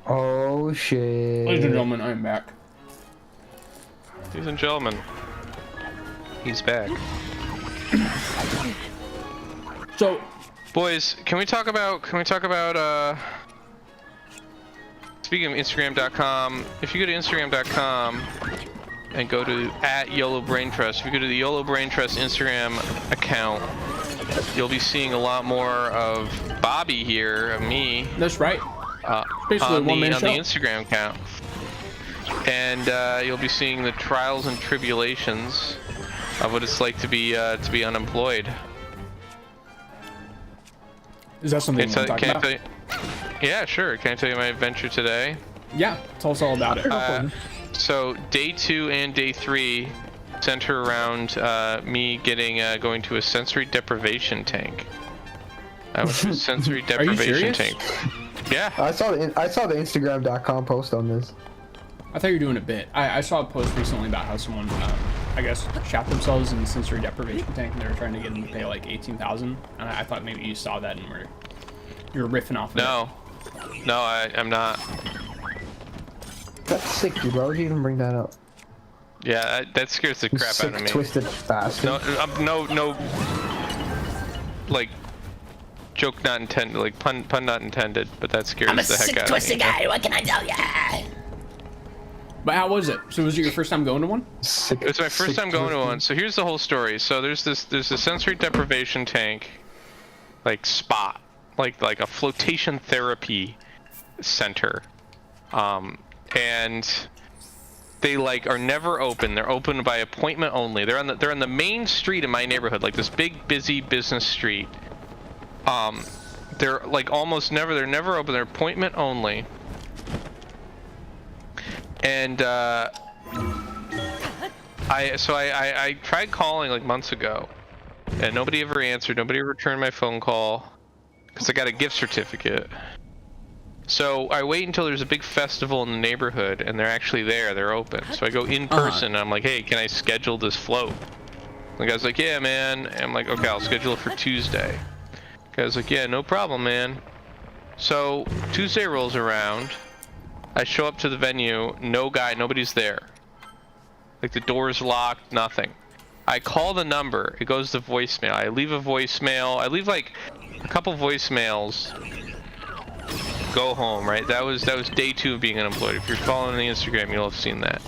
Oh shit. Ladies and gentlemen, I'm back. Ladies and gentlemen, he's back. So, boys, can we talk about speaking of Instagram.com, if you go to Instagram.com and go to @Yolo Braintrust, if you go to the Yolo Braintrust Instagram account, you'll be seeing a lot more of Bobby here, of me. that's right. Basically on one-man the show. Instagram account, and you'll be seeing the trials and tribulations of what it's like to be unemployed. Is that something you want to talk about? Yeah, sure. Can I tell you my adventure today? Yeah, tell us all about it. So day 2 and day 3 center around me going to a sensory deprivation tank. I went to a sensory deprivation tank. Yeah. I saw the Instagram.com post on this. I thought you were doing a bit. I saw a post recently about how someone, I guess, shot themselves in the sensory deprivation tank, and they were trying to get them to pay like $18,000. And I thought maybe you saw that and you're riffing off of it. No, I'm not. That's sick, dude. Why would you even bring that up? Yeah, that scares the crap out of me. Twisted bastard. No, like, joke not intended, like pun not intended, but that scares the heck out of me. I'm a sick, twisted guy. What can I tell ya? But how was it? So was it your first time going to one? It was my first time going to one. So here's the whole story. So there's a sensory deprivation tank, like spot, like a flotation therapy center, and they like are never open. They're open by appointment only. They're on the main street in my neighborhood, like this big busy business street. They're like they're never open. They're appointment only. And I tried calling like months ago, and nobody ever answered. Nobody returned my phone call because I got a gift certificate. So I wait until there's a big festival in the neighborhood, and they're actually there. They're open. So I go in person, and I'm like, hey, can I schedule this float? The guy's like, yeah, man. And I'm like, okay, I'll schedule it for Tuesday. The guy's like, yeah, no problem, man. So Tuesday rolls around. I show up to the venue, nobody's there. Like the door's locked, nothing. I call the number, it goes to voicemail. I leave a voicemail, I leave like a couple voicemails. Go home, right? That was day 2 of being unemployed. If you're following the Instagram, you'll have seen that.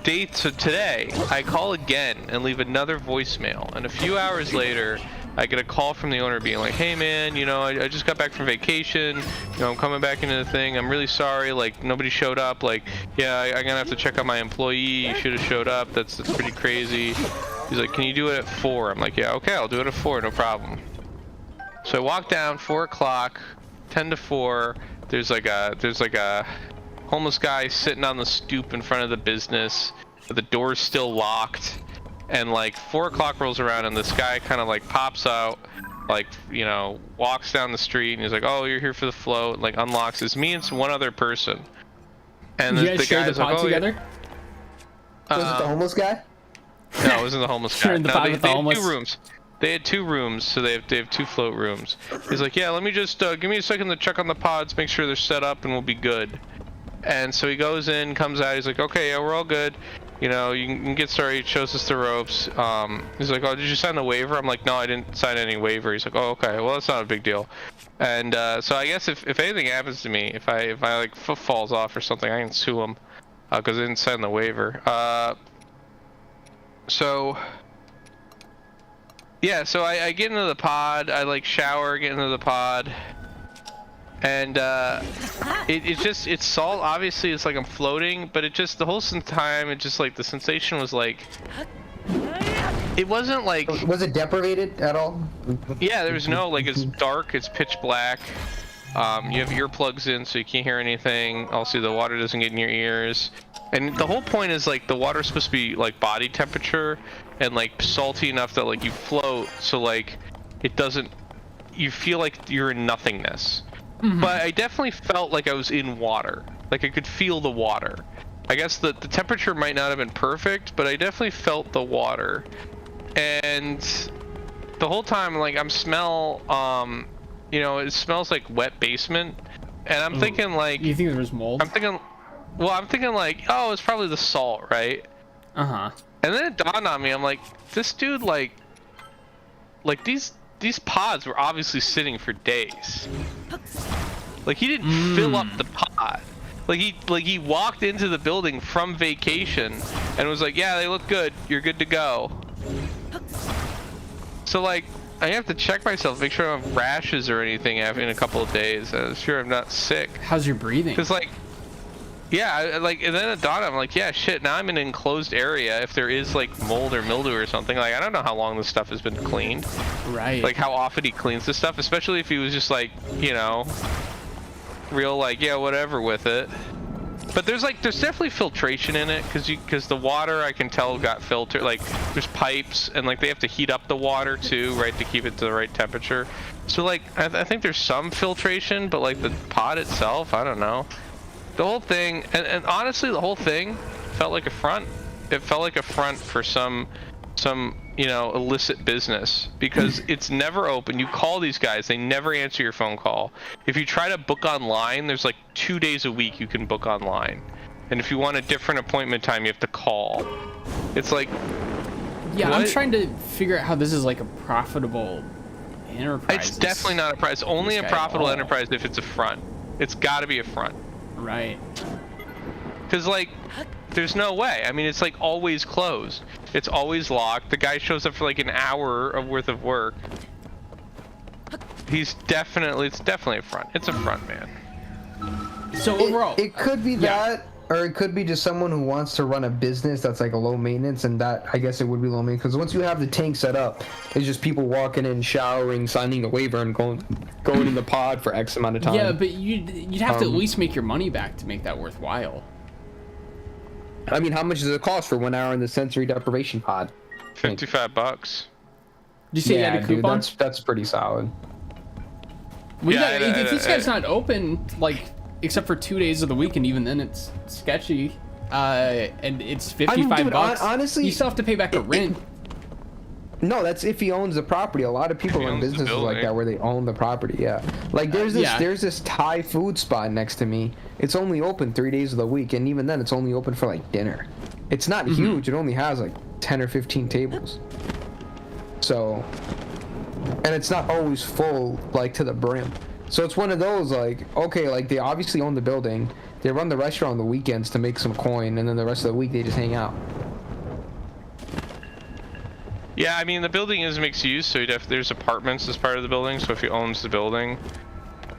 Today, I call again and leave another voicemail. And a few hours later, I get a call from the owner being like, hey man, you know, I just got back from vacation, you know, I'm coming back into the thing, I'm really sorry, like, nobody showed up, like, yeah, I'm gonna have to check on my employee, you should have showed up, that's pretty crazy. He's like, can you do it at 4? I'm like, yeah, okay, I'll do it at 4, no problem. So I walk down, 4 o'clock, 10 to 4, there's like a homeless guy sitting on the stoop in front of the business, the door's still locked. And like 4 o'clock rolls around and this guy kind of like pops out, like, you know, walks down the street and he's like, oh, you're here for the float, like unlocks. It's me and one other person. And the guy's like, oh, together? Was it the homeless guy? No, it wasn't the homeless guy. No, they had 2 rooms. They had 2 rooms, so they have 2 float rooms. He's like, yeah, let me just give me a second to check on the pods, make sure they're set up, and we'll be good. And so he goes in, comes out, he's like, okay, yeah, we're all good. You know, you can get started. He shows us the ropes. He's like, oh, did you sign the waiver? I'm like, no, I didn't sign any waiver. He's like, oh, okay, well, that's not a big deal. And so I guess if anything happens to me, if I like foot falls off or something, I can sue him because I didn't sign the waiver. So yeah, so I get into the pod. I like shower, get into the pod. And it's salt. Obviously, it's like I'm floating, but it just the whole time it just like the sensation was like it wasn't like. Was it deprivated at all? Yeah, there was no like it's dark, it's pitch black. You have earplugs in, so you can't hear anything. Also, the water doesn't get in your ears. And the whole point is like the water's supposed to be like body temperature and like salty enough that like you float, so like it doesn't. You feel like you're in nothingness. But I definitely felt like I was in water. Like I could feel the water. I guess the temperature might not have been perfect, but I definitely felt the water. And the whole time, like I'm you know, it smells like wet basement. And I'm thinking like... You think there was mold? I'm thinking like, oh, it's probably the salt, right? Uh-huh. And then it dawned on me, I'm like, this dude like these pods were obviously sitting for days. Like he didn't fill up the pod. Like he walked into the building from vacation and was like, yeah, they look good. You're good to go. So like I have to check myself, make sure I don't have rashes or anything in a couple of days. I'm sure I'm not sick. How's your breathing? Cause like, Yeah, like, and then it dawned, I'm like, yeah, shit, now I'm in an enclosed area. If there is, like, mold or mildew or something, like, I don't know how long this stuff has been cleaned. Right. Like, how often he cleans this stuff, especially if he was just, like, you know, real, like, yeah, whatever with it. But there's definitely filtration in it, because the water, I can tell, got filtered. Like, there's pipes, and, like, they have to heat up the water, too, right, to keep it to the right temperature. So, like, I think there's some filtration, but, like, the pot itself, I don't know. The whole thing, and honestly, the whole thing felt like a front. It felt like a front for some, you know, illicit business, because it's never open. You call these guys, they never answer your phone call. If you try to book online, there's like 2 days a week you can book online. And if you want a different appointment time, you have to call. It's like, yeah, what? I'm trying to figure out how this is like a profitable enterprise. It's definitely not a price. It's only a profitable enterprise if it's a front. It's got to be a front. Right. Because, like, there's no way. I mean, it's, like, always closed. It's always locked. The guy shows up for, like, an hour of worth of work. It's definitely a front. It's a front, man. So, overall... It could be that, or it could be just someone who wants to run a business that's, like, a low maintenance, and that, I guess it would be low maintenance. Because once you have the tank set up, it's just people walking in, showering, signing a waiver, and going in the pod for X amount of time. Yeah, but you'd have to at least make your money back to make that worthwhile. I mean, how much does it cost for 1 hour in the sensory deprivation pod? $55. Did you say you had a coupon? Dude, that's pretty solid. Well, yeah, if this guy's not open, like, except for 2 days of the week, and even then it's sketchy, and it's $55. Honestly, you still have to pay back the rent. No, that's if he owns the property. A lot of people run businesses like that where they own the property. Yeah, like there's this Thai food spot next to me. It's only open 3 days of the week, and even then, it's only open for like dinner. It's not huge. It only has like 10 or 15 tables. So, and it's not always full like to the brim. So it's one of those like, okay, like they obviously own the building. They run the restaurant on the weekends to make some coin, and then the rest of the week they just hang out. Yeah, I mean, the building is mixed use, so there's apartments as part of the building, so if he owns the building,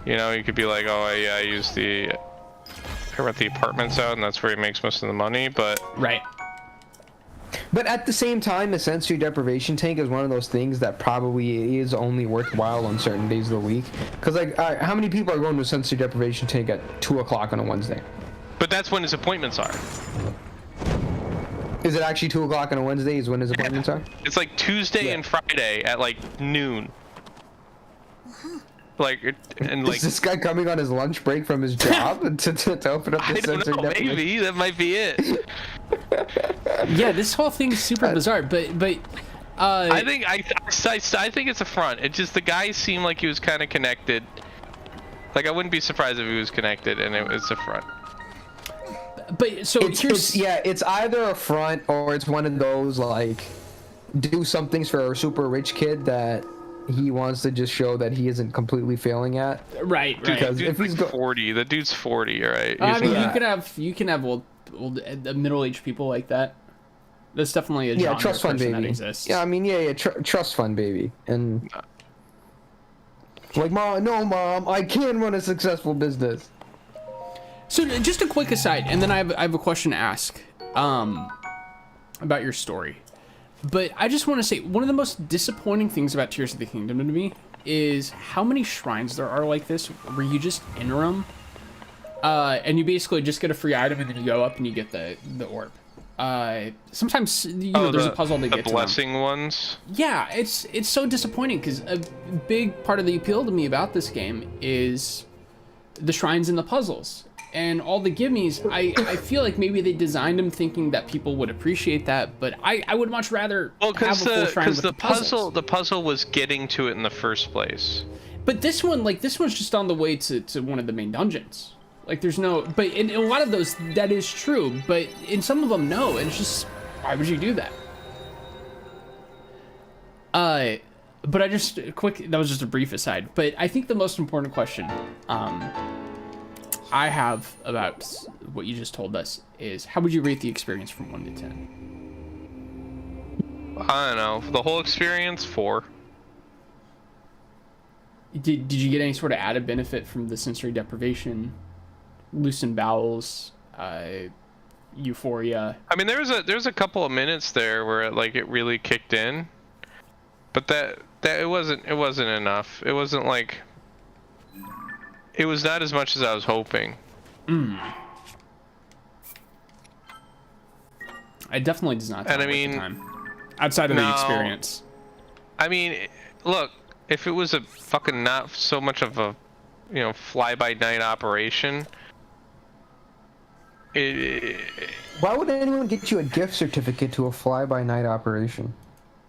you know, you could be like, oh, yeah, I rent the apartments out, and that's where he makes most of the money, but... Right. But at the same time, a sensory deprivation tank is one of those things that probably is only worthwhile on certain days of the week. Because, like, how many people are going to a sensory deprivation tank at 2 o'clock on a Wednesday? But that's when his appointments are. Is it actually 2 o'clock on a Wednesday is when his appointments are? It's like Tuesday and Friday at like noon. Like, is this guy coming on his lunch break from his job to open up the sensory deprivation? Maybe that might be it. Yeah, this whole thing's super bizarre, but I think it's a front. It just, the guy seemed like he was kind of connected. Like, I wouldn't be surprised if he was connected, and it's a front. But so it's either a front or it's one of those like do some things for a super rich kid that he wants to just show that he isn't completely failing at. Right. Because if he's 40, the dude's 40, right? I mean, you can have old middle-aged people like that. That's definitely a genre trust fund baby that exists. Yeah, I mean, trust fund baby, and like, mom, I can run a successful business. So just a quick aside, and then I have a question to ask about your story. But I just want to say, one of the most disappointing things about Tears of the Kingdom to me is how many shrines there are like this, where you just enter them, and you basically just get a free item, and then you go up and you get the orb. Sometimes there's a puzzle to get to them. The blessing ones? Yeah, it's so disappointing, because a big part of the appeal to me about this game is the shrines and the puzzles. And all the gimmies, I feel like maybe they designed them thinking that people would appreciate that, but I would much rather have a full shrine with the puzzles. The puzzle was getting to it in the first place. But this one's just on the way to one of the main dungeons. Like, there's no, but in a lot of those that is true, but in some of them no, and it's just, why would you do that? But that was just a brief aside, but I think the most important question I have about what you just told us is, how would you rate the experience from 1 to 10? I don't know. The whole experience, 4. Did you get any sort of added benefit from the sensory deprivation, loosened bowels, Euphoria. I mean, there's a couple of minutes there where it really kicked in, but that it wasn't enough. It wasn't like, it was not as much as I was hoping. I definitely does not. And I at mean, the time. Outside of the experience. I mean, look, if it was a fucking not so much of a, fly-by-night operation, Why would anyone get you a gift certificate to a fly-by-night operation?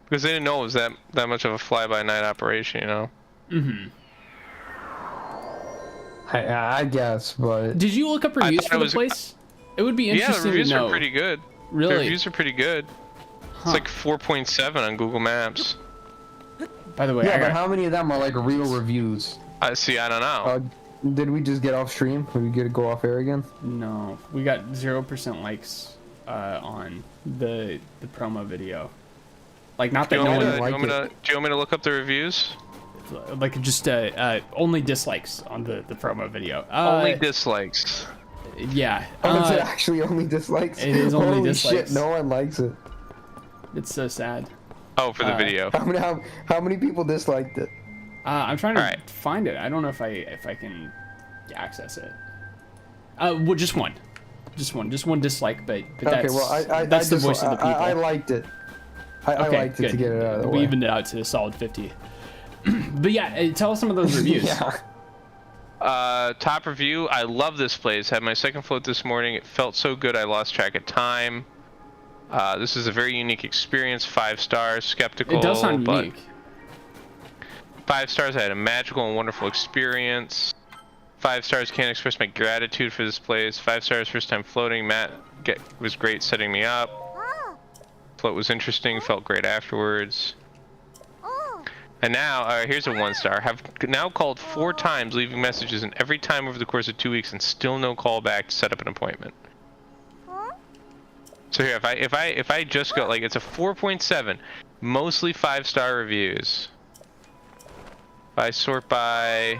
because they didn't know it was that much of a fly-by-night operation, I guess, but Did you look up reviews for the place? It would be interesting the reviews to know. are pretty good. Really? The reviews are pretty good. It's like 4.7 on Google Maps. By the way, yeah, but how many of them are like real reviews? I don't know. Did we just get off stream? Did we get to go off air again? No, we got 0% likes on the promo video. Like, not that Do you no want one me liked to, do you want me to look up the reviews? like just only dislikes on the promo video. Only dislikes. Yeah. Oh, is it actually only dislikes? It is only Holy dislikes. shit, no one likes it. It's so sad. Oh, for the video. How many people disliked it? I'm trying to find it. I don't know if I can access it. Well, just one dislike, but Okay, that's, well, that's the voice of the people. I liked it. I liked it to get it out of the way. We evened it out to a solid 50. But yeah, tell us some of those reviews. Top review. I love this place. Had my second float this morning. It felt so good I lost track of time. This is a very unique experience. 5 stars. Skeptical. It does sound unique. 5 stars. I had a magical and wonderful experience. 5 stars. Can't express my gratitude for this place. 5 stars. First time floating. Matt was great setting me up. Float was interesting. Felt great afterwards. And now, here's a 1 star. Have now called 4 times, leaving messages, and every time over the course of 2 weeks, and still no call back to set up an appointment. So here, if I just go, like, it's a 4.7, mostly 5-star reviews. If I sort by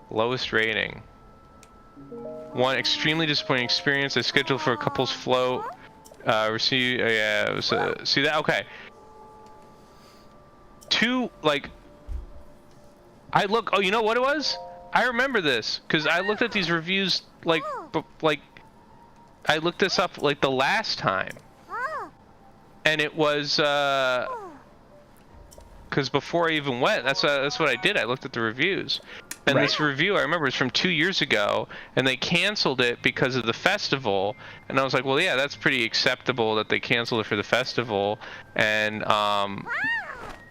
lowest rating. 1, extremely disappointing experience. I scheduled for a couple's float. See that? Okay. 2, like, oh, you know what it was? I remember this because I looked at these reviews like I looked this up like the last time, and it was because before I even went, that's what I did. I looked at the reviews, and this review I remember is from 2 years ago, and they canceled it because of the festival, and I was like, well, yeah, that's pretty acceptable that they canceled it for the festival, and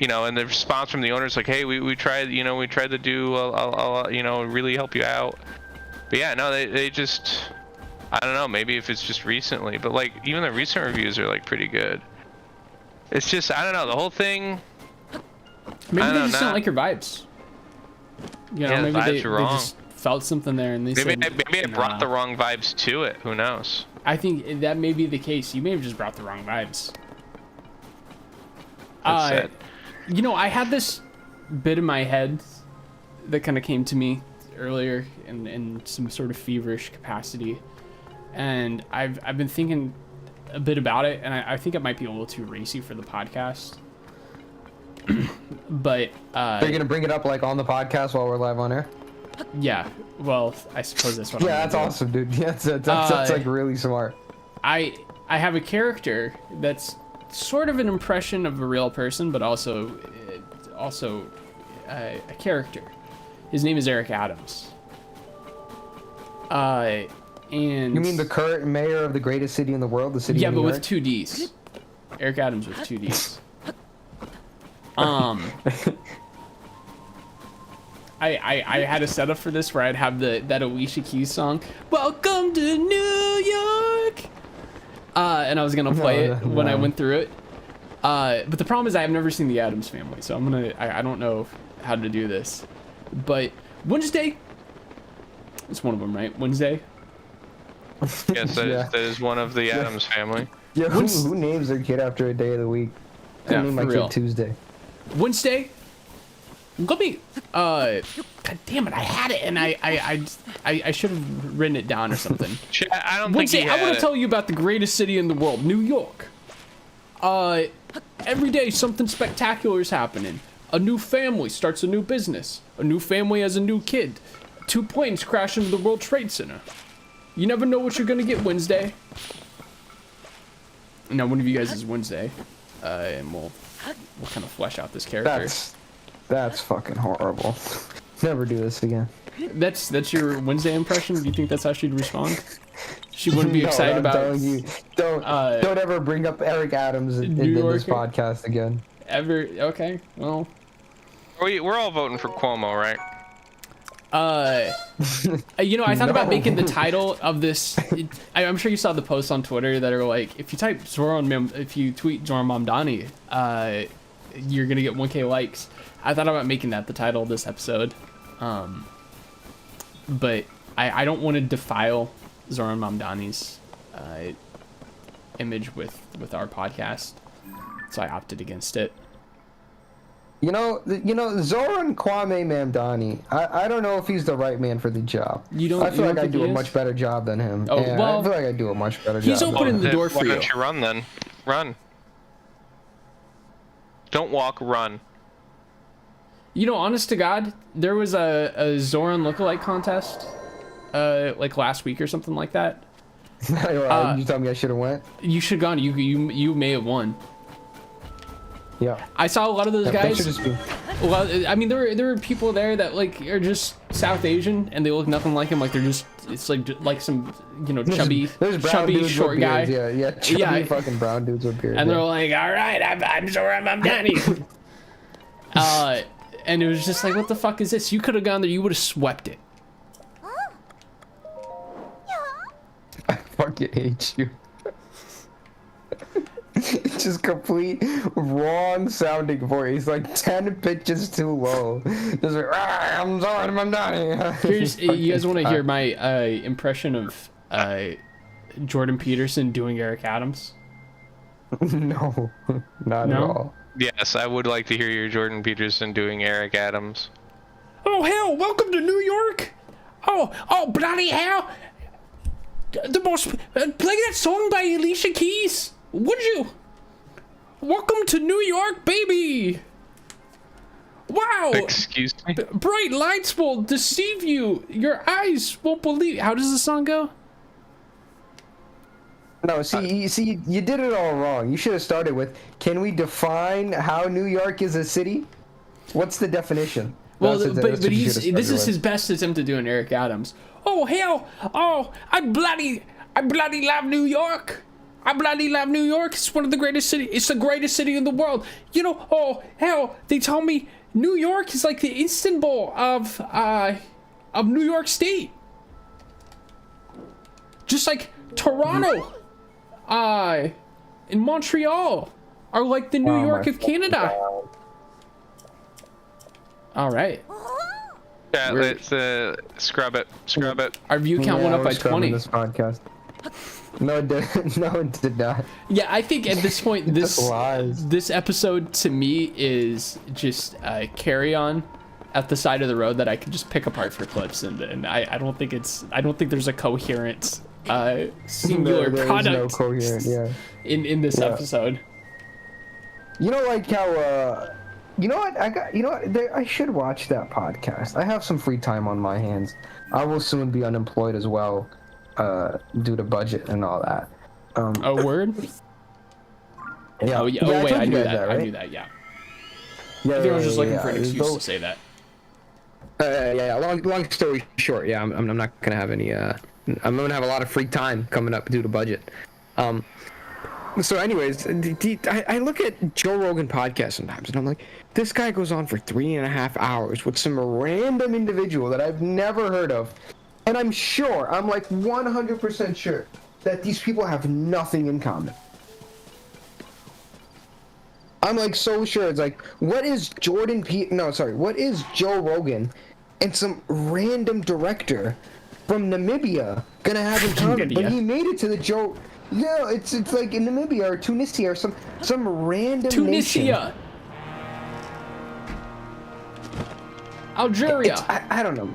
and the response from the owners like, hey, we tried to do, really help you out. But yeah, no, they just, I don't know, maybe if it's just recently, but like even the recent reviews are like pretty good. It's just, I don't know, the whole thing. Maybe they just don't like your vibes. Maybe they just felt something there and they said, maybe I brought the wrong vibes to it. Who knows? I think that may be the case. You may have just brought the wrong vibes. That's it. I had this bit in my head that kind of came to me earlier in some sort of feverish capacity, and I've been thinking a bit about it, and I think it might be a little too racy for the podcast. But are you gonna bring it up like on the podcast while we're live on air? Yeah. Well, I suppose that's what. Yeah, that's awesome, dude. Yeah, that's like really smart. I have a character that's sort of an impression of a real person, but also a character. His name is Eric Adams. And you mean the current mayor of the greatest city in the world, the city of New York? with 2 D's. Eric Adams with 2 D's. I had a setup for this where I'd have that Alicia Keys song, "Welcome to New York," and I was gonna play it when I went through it. But the problem is I have never seen the Addams Family, so I don't know how to do this. But Wednesday, it's one of them, right? Wednesday. Yes, that is one of the Addams Family. Yeah, who names their kid after a day of the week? I name my kid Tuesday. Wednesday, Let me, God damn it, I had it, and I should have written it down or something. I don't Wednesday, think I want to tell you about the greatest city in the world, New York. Every day something spectacular is happening. A new family starts a new business. A new family has a new kid. 2 planes crash into the World Trade Center. You never know what you're gonna get Wednesday. Now, one of you guys is Wednesday, and we'll kind of flesh out this character. That's fucking horrible. Never do this again. That's your Wednesday impression? Do you think that's how she'd respond? She wouldn't be excited I'm about. telling you, don't ever bring up Eric Adams in this podcast again. Ever? Okay. Well. We're all voting for Cuomo, right? You know, I thought about making the title of this. I'm sure you saw the posts on Twitter that are like, if you tweet Zoran Mamdani, you're gonna get 1K likes. I thought about making that the title of this episode, but I don't want to defile Zoran Mamdani's image with our podcast, so I opted against it. You know, Zoran Kwame Mamdani. I don't know if he's the right man for the job. I feel like I do a much better job than him. Oh, yeah, well, I feel like I do a much better job. He's opening the door for you. Why don't you run then? Run. Don't walk, run. You know, honest to God, there was a Zoran lookalike contest, like last week or something like that. You tell me I should have went? You should have gone. You may have won. Yeah. I saw a lot of those guys. Be... Well, I mean, there were people there that like are just South Asian and they look nothing like him. Like they're just, it's like some, you know, chubby short guy. Yeah, chubby fucking brown dudes with beards. And they're like, all right, I'm Zoran Mamdani. And it was just like, what the fuck is this? You could have gone there. You would have swept it. I fucking hate you. It's just complete wrong sounding voice, like 10 pitches too low. Just like, I'm sorry, I'm not. You guys want to hear my impression of Jordan Peterson doing Eric Adams? No, not at all. Yes, I would like to hear your Jordan Peterson doing Eric Adams. Oh hell, welcome to New York. Oh bloody hell. The most play that song by Alicia Keys. Would you? Welcome to New York, baby. Wow. Excuse me? Bright lights will deceive you. Your eyes won't believe. How does the song go? No, see, you did it all wrong. You should have started with, can we define how New York is a city? What's the definition? Well, but this is his best attempt at doing Eric Adams. Oh hell! Oh, I bloody love New York. I bloody love New York. It's one of the greatest cities. It's the greatest city in the world. You know, oh hell, they told me New York is like the Istanbul of New York State. Just like Toronto, and Montreal are like the New York of Canada. All right. Yeah, let's scrub it. Our view count went up by 20. This podcast. No, it didn't. No, it did not. Yeah, I think at this point, this episode to me is just carry on at the side of the road that I can just pick apart for clips, and I don't think there's a coherent singular product. No coherent, yeah. In this episode. You know, like how you know what? I should watch that podcast. I have some free time on my hands. I will soon be unemployed as well, due to budget and all that. A word? Yeah. Oh, yeah. Oh, wait, I knew that. Right? I knew that. Yeah. Yeah. I think I was just looking for an excuse to say that. Yeah. Long story short, yeah. I'm not gonna have any. I'm gonna have a lot of free time coming up due to budget. So anyways, I look at Joe Rogan podcast sometimes, and I'm like, this guy goes on for 3.5 hours with some random individual that I've never heard of. And I'm like 100% sure that these people have nothing in common. I'm like so sure. It's like, what is what is Joe Rogan and some random director from Namibia gonna have in common? But he made it to the Joe... Yeah, it's like in Namibia or Tunisia or some random Tunisia. nation. Algeria. I don't know.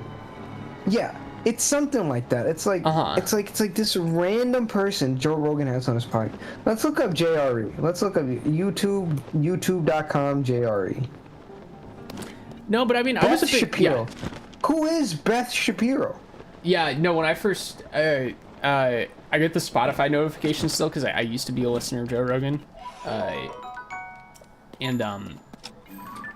Yeah, it's something like that. It's like it's like this random person Joe Rogan has on his podcast. Let's look up JRE. Let's look up youtube.com JRE. No, but I mean, Beth I was a big, Shapiro. Who is Beth Shapiro? Yeah, no, when I first I get the Spotify notifications still because I used to be a listener of Joe Rogan. And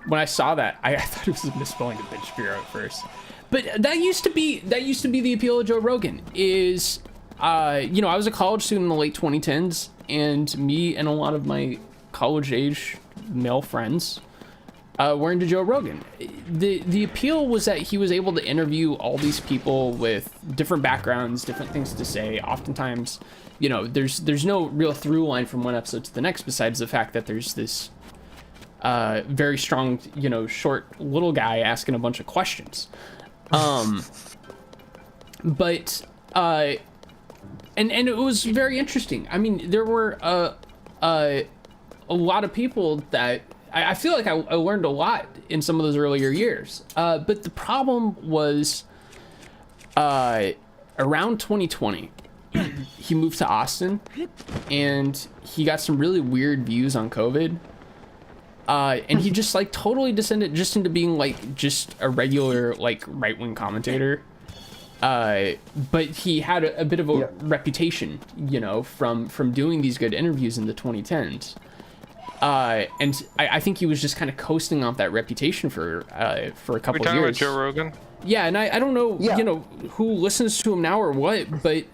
when I saw that, I thought it was a misspelling of Ben Shapiro at first. But that used to be the appeal of Joe Rogan is, you know, I was a college student in the late 2010s, and me and a lot of my college-age male friends were into Joe Rogan. The appeal was that he was able to interview all these people with different backgrounds, different things to say. Oftentimes, you know, there's no real through line from one episode to the next besides the fact that there's this very strong, you know, short little guy asking a bunch of questions. But and it was very interesting. I mean, there were a lot of people that I feel like I learned a lot in some of those earlier years. But the problem was around 2020, he moved to Austin and he got some really weird views on COVID. And he just like totally descended just into being like just a regular like right-wing commentator. But he had a bit of a reputation, you know, from doing these good interviews in the 2010s. And I think he was just kind of coasting off that reputation for a couple of years. We're talking about Joe Rogan? Yeah, and I don't know, you know, who listens to him now or what, but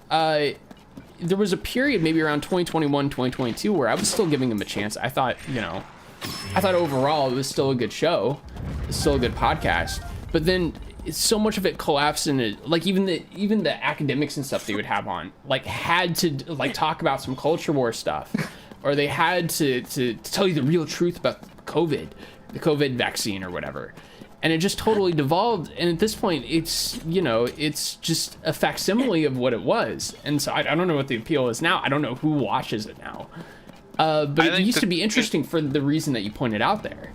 there was a period maybe around 2021, 2022 where I was still giving him a chance. I thought, you know, overall it was still a good show, it's still a good podcast, but then so much of it collapsed into like even the academics and stuff they would have on like had to like talk about some culture war stuff, or they had to tell you the real truth about the COVID vaccine or whatever, and it just totally devolved. And at this point, it's, you know, it's just a facsimile of what it was. And so I don't know what the appeal is now. I don't know who watches it now. But it used to be interesting for the reason that you pointed out there.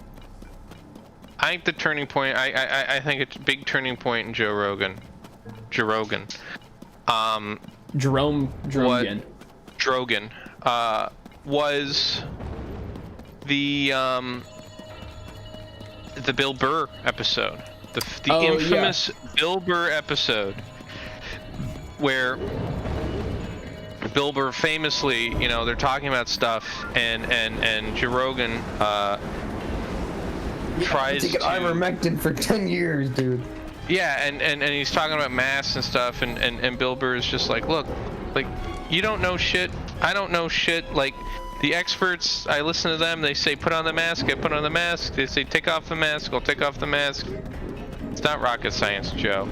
I think the turning point, I think it's a big turning point in Joe Rogan. Drogan, was the Bill Burr episode, the infamous Bill Burr episode, where Bill Burr famously, you know, they're talking about stuff, and Joe Rogan tries to ivermectin for 10 years, dude. Yeah, and he's talking about masks and stuff, and Bill Burr is just like, look, like, you don't know shit, I don't know shit, like, the experts, I listen to them, they say put on the mask, I put on the mask, they say take off the mask, I'll take off the mask. It's not rocket science, Joe.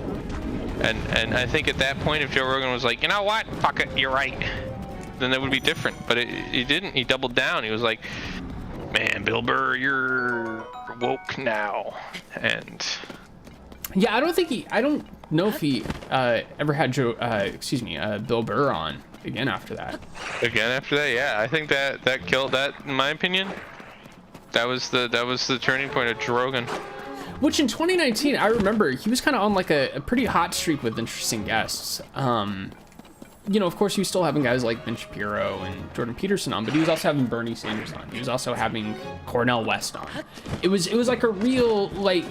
And I think at that point, if Joe Rogan was like, you know what, fuck it, you're right, then that would be different. But he didn't. He doubled down. He was like, man, Bill Burr, you're woke now. And yeah, I don't know if he ever had Bill Burr on again after that. Yeah, I think that killed that, in my opinion. That was the turning point of Joe Rogan. Which in 2019, I remember he was kind of on like a pretty hot streak with interesting guests. You know, of course, he was still having guys like Ben Shapiro and Jordan Peterson on, but he was also having Bernie Sanders on. He was also having Cornel West on. It was like a real like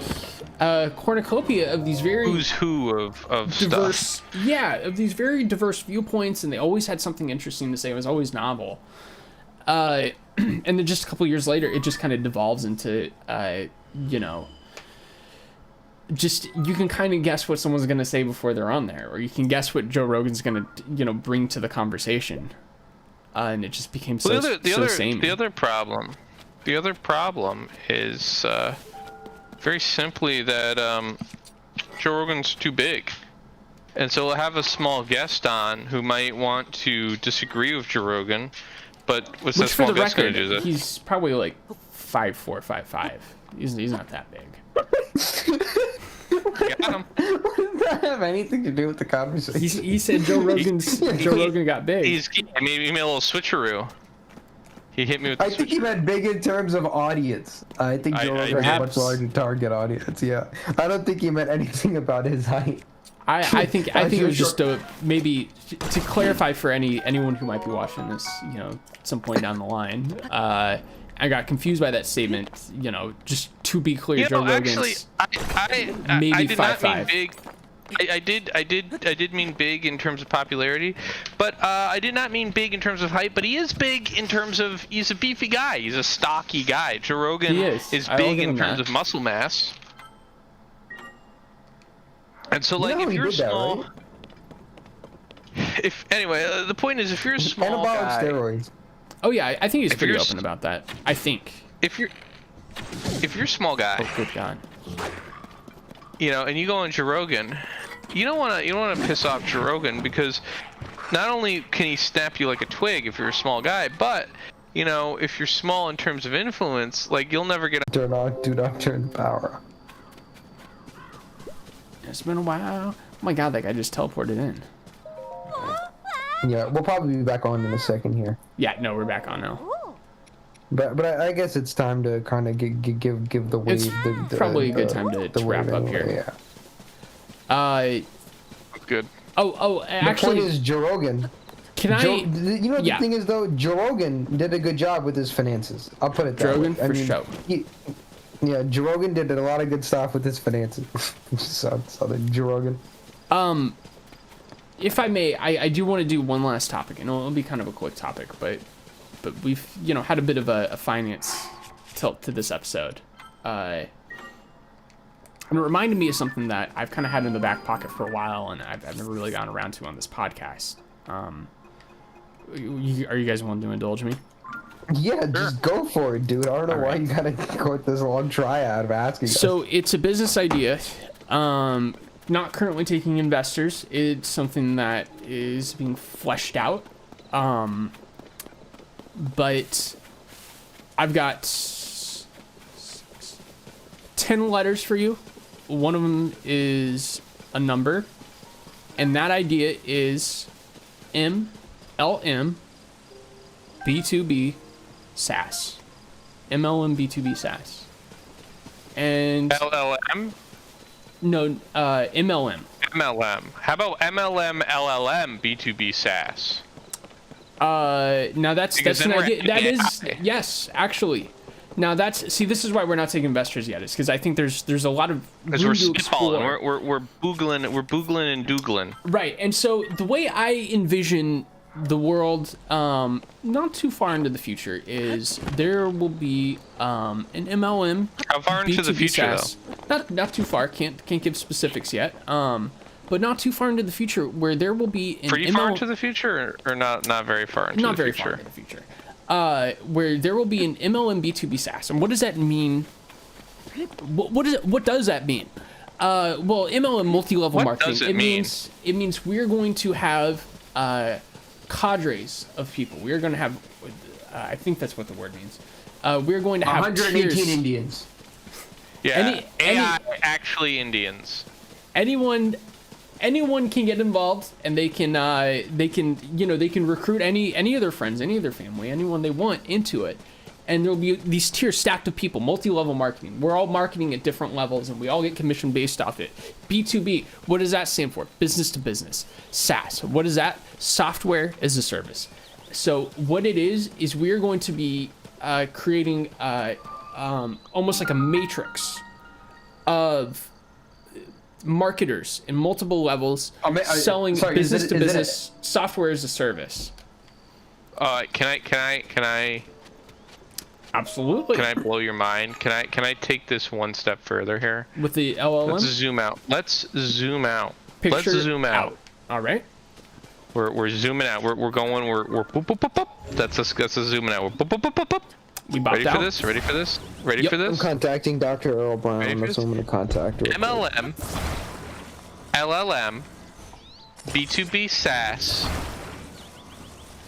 cornucopia of these very who's who of diverse stuff. Yeah, of these very diverse viewpoints, and they always had something interesting to say. It was always novel. And then just a couple years later, it just kind of devolves into you know, just you can kind of guess what someone's going to say before they're on there, or you can guess what Joe Rogan's going to, you know, bring to the conversation, and it just became so samey. The other problem is very simply that Joe Rogan's too big, and so we'll have a small guest on who might want to disagree with Joe Rogan, but what's that small guest going to do? He's probably like 5'4", 5'5". He's not that big. Got him. What does that have anything to do with the conversation? He said Joe Rogan got big. He made a little switcheroo. He hit me with. I think he meant big in terms of audience. I think Joe Rogan has a much larger target audience. Yeah, I don't think he meant anything about his height. I think it was just maybe to clarify for anyone who might be watching this, you know, at some point down the line. I got confused by that statement. You know, just to be clear, Joe Rogan's actually, maybe I did 5'5". not mean big. I did mean big in terms of popularity, but I did not mean big in terms of height. But he is big in terms of he's a beefy guy. He's a stocky guy. Joe Rogan is big in terms of muscle mass. And so, like, if you're small, anyway, the point is, if you're a small guy, steroids. Oh yeah, I think he's pretty open about that. I think. If you're a small guy, oh good God, you know, and you go on Joe Rogan, you don't want to piss off Joe Rogan, because not only can he snap you like a twig if you're a small guy, but you know, if you're small in terms of influence, like, you'll never get. Do not turn the power on. It's been a while. Oh my God, that guy just teleported in. Yeah, we'll probably be back on in a second here. Yeah, no, we're back on now. But I guess it's time to kind of give the wave. It's probably a good time to wrap up here. Yeah. Good. Oh, actually, the point is Joe Rogan. You know what the thing is though? Joe Rogan did a good job with his finances. I'll put it that way. For sure. Yeah, Joe Rogan did a lot of good stuff with his finances. Southern Joe Rogan. If I may, I do want to do one last topic, and it'll be kind of a quick topic, but we've, you know, had a bit of a finance tilt to this episode. And it reminded me of something that I've kind of had in the back pocket for a while, and I've never really gotten around to on this podcast. Are you guys willing to indulge me? Yeah, just go for it, dude. I don't know why you gotta go with this long triad of asking. So it's a business idea. Not currently taking investors. It's something that is being fleshed out. But I've got 10 letters for you. One of them is a number, and that idea is MLM B2B SaaS. MLM B2B SaaS. And LLM? No, MLM. MLM. How about MLM LLM B2B SaaS? Now that's an idea. That is, yes, actually. Now this is why we're not taking investors yet. It's because I think there's a lot of room we're to explore. We're boogling and doogling. Right, and so the way I envision the world, not too far into the future, is there will be an MLM. How far into the future, SaaS, though? Not too far. Can't give specifics yet. But not too far into the future, where there will be an pretty far into the future, or not very far into the future. Not very far into the future. Where there will be an MLM B2B SaaS, and what does that mean? What does that mean? Well, MLM multi-level marketing. It means we're going to have cadres of people. We're going to have, I think that's what the word means. We're going to have 118 tiers. Indians. Yeah, actually Indians. Anyone can get involved, and they can recruit any of their friends, any of their family, anyone they want into it. And there'll be these tiers stacked of people, multi-level marketing. We're all marketing at different levels, and we all get commission based off it. B2B, what does that stand for? Business to business. SaaS, what is that? Software as a service. So what it is we're going to be creating almost like a matrix of marketers in multiple levels selling business to business software as a service. Can I Absolutely. Can I blow your mind? Can I take this one step further here? With the LLM? Let's zoom out. Picture Let's zoom out. All right. We're zooming out. We're going. We're boop, boop, boop, boop. That's a zooming out. We're boop, boop, boop, boop, boop. We bopped out. Ready for this? Ready for this? I'm contacting Dr. Earl Brown. That's what I'm going to contact her. MLM, LLM, B2B SaaS,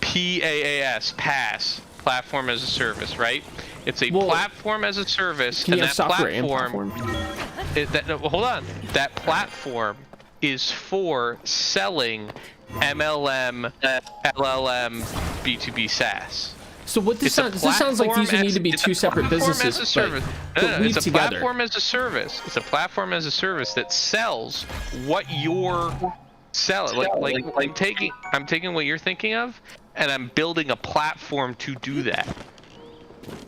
PaaS, PaaS, platform as a service, right? It's a platform as a service, and that platform. Hold on. That platform is for selling MLM, LLM, B2B SaaS. So what this sounds like these would need to be two separate businesses, as a service. but weave it's a together. platform as a service. It's a platform as a service that sells what you're selling. Like I'm taking what you're thinking of, and I'm building a platform to do that.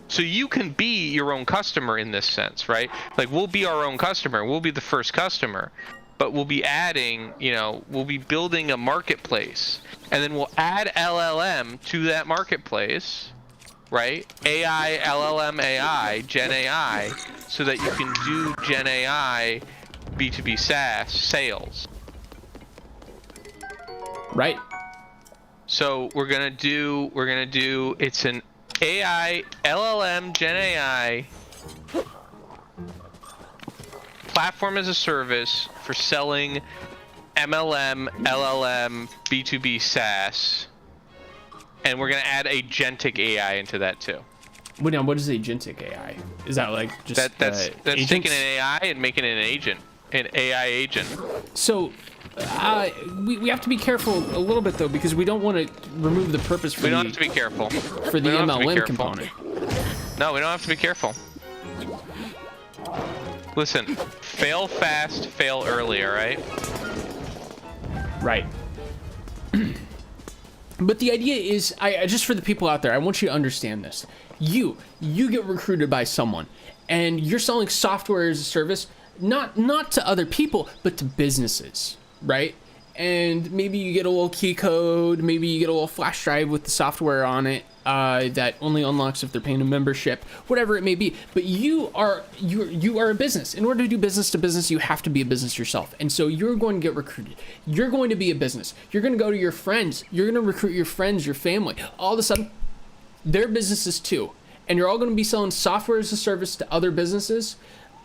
So you can be your own customer in this sense, right? Like we'll be our own customer. We'll be the first customer, but we'll be adding, we'll be building a marketplace, and then we'll add LLM to that marketplace, right? AI, LLM AI, Gen AI, so that you can do Gen AI B2B SaaS sales. Right. So we're gonna do it's an AI, LLM, Gen AI platform as a service for selling MLM, LLM, B2B SaaS, and we're gonna add agentic AI into that too. What is agentic AI? Is that like just that's taking an AI and making it an agent, an AI agent? So we have to be careful a little bit though, because we don't want to remove the purpose for we don't have to be careful for the MLM component. No, we don't have to be careful. Listen, fail fast, fail early, all right? Right. But the idea is, I just for the people out there, I want you to understand this. You get recruited by someone, and you're selling software as a service, not to other people, but to businesses, right? And maybe you get a little key code, maybe you get a little flash drive with the software on it that only unlocks if they're paying a membership, whatever it may be. But you are a business. In order to do business to business, you have to be a business yourself. And so you're going to get recruited. You're going to be a business. You're going to go to your friends. You're going to recruit your friends, your family. All of a sudden, they're businesses too. And you're all going to be selling software as a service to other businesses.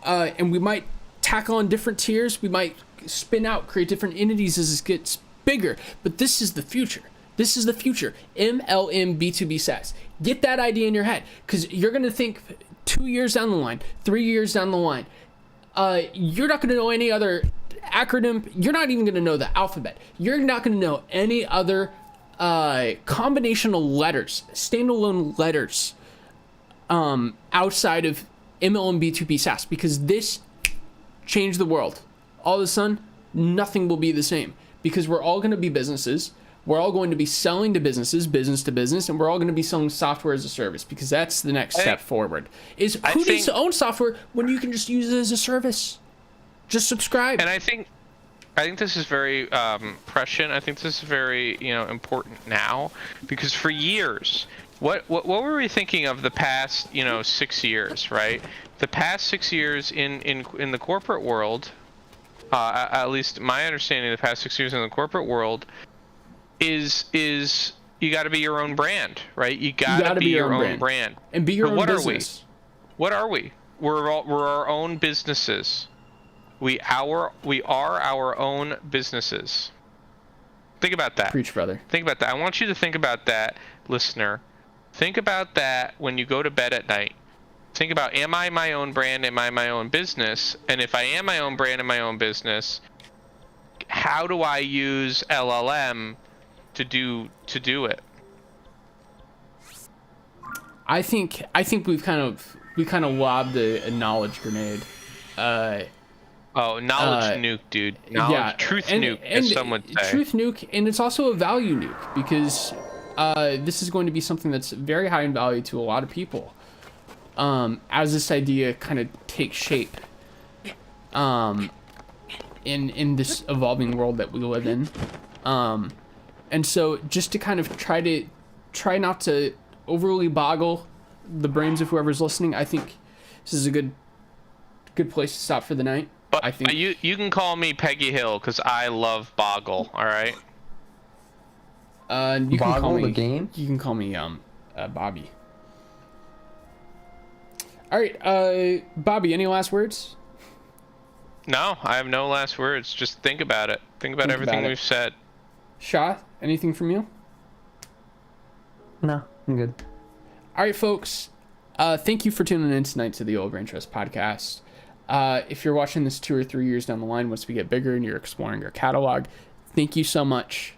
And we might tack on different tiers. We might spin out, create different entities as it gets bigger. But this is the future. This is the future. MLM B2B SaaS. Get that idea in your head, because you're going to think 2 years down the line, 3 years down the line, you're not going to know any other acronym. You're not even going to know the alphabet. You're not going to know any other combinational letters, standalone letters outside of MLM B2B SaaS, because this changed the world. All of a sudden, nothing will be the same, because we're all going to be businesses. We're all going to be selling to businesses, business to business, and we're all going to be selling software as a service, because that's the next step forward. Who needs to own software when you can just use it as a service? Just subscribe. And I think this is very prescient. I think this is very important now, because for years, what were we thinking of the past 6 years, right? The past 6 years in the corporate world, at least my understanding of the past 6 years in the corporate world, is you got to be your own brand, right? You got to be your own brand. And be your own business. What are we? We're our own businesses. We are our own businesses. Think about that. Preach, brother. Think about that. I want you to think about that, listener. Think about that when you go to bed at night. Think about, am I my own brand? Am I my own business? And if I am my own brand and my own business, how do I use LLM to do it? I think we kind of lobbed a knowledge grenade. Knowledge nuke, dude. Truth nuke, as some would say. Truth nuke, and it's also a value nuke, because this is going to be something that's very high in value to a lot of people. As this idea kind of takes shape. In this evolving world that we live in. And so just to kind of try not to overly boggle the brains of whoever's listening, I think this is a good place to stop for the night. But I think you can call me Peggy Hill, because I love boggle, all right? You can call me the game? You can call me Bobby. All right, Bobby, any last words? No, I have no last words. Just think about it. Think about everything we've said. Shah, anything from you? No, I'm good. All right, folks. Thank you for tuning in tonight to the Yolo Braintrust podcast. If you're watching this 2 or 3 years down the line, once we get bigger and you're exploring our catalog, thank you so much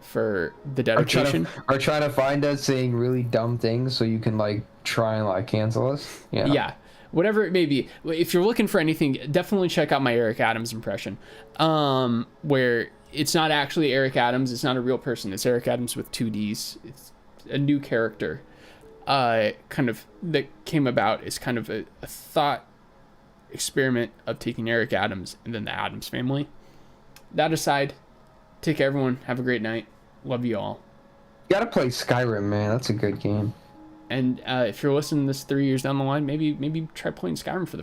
for the dedication. Are trying to find us saying really dumb things so you can like try and like cancel us. Yeah, whatever it may be. If you're looking for anything, definitely check out my Eric Adams impression, where it's not actually Eric Adams. It's not a real person. It's Eric Adams with 2 Ds. It's a new character, kind of that came about as kind of a thought experiment of taking Eric Adams and then the Adams family. That aside, take care, everyone. Have a great night. Love you all. You gotta play Skyrim, man. That's a good game. And if you're listening to this 3 years down the line, maybe try playing Skyrim for the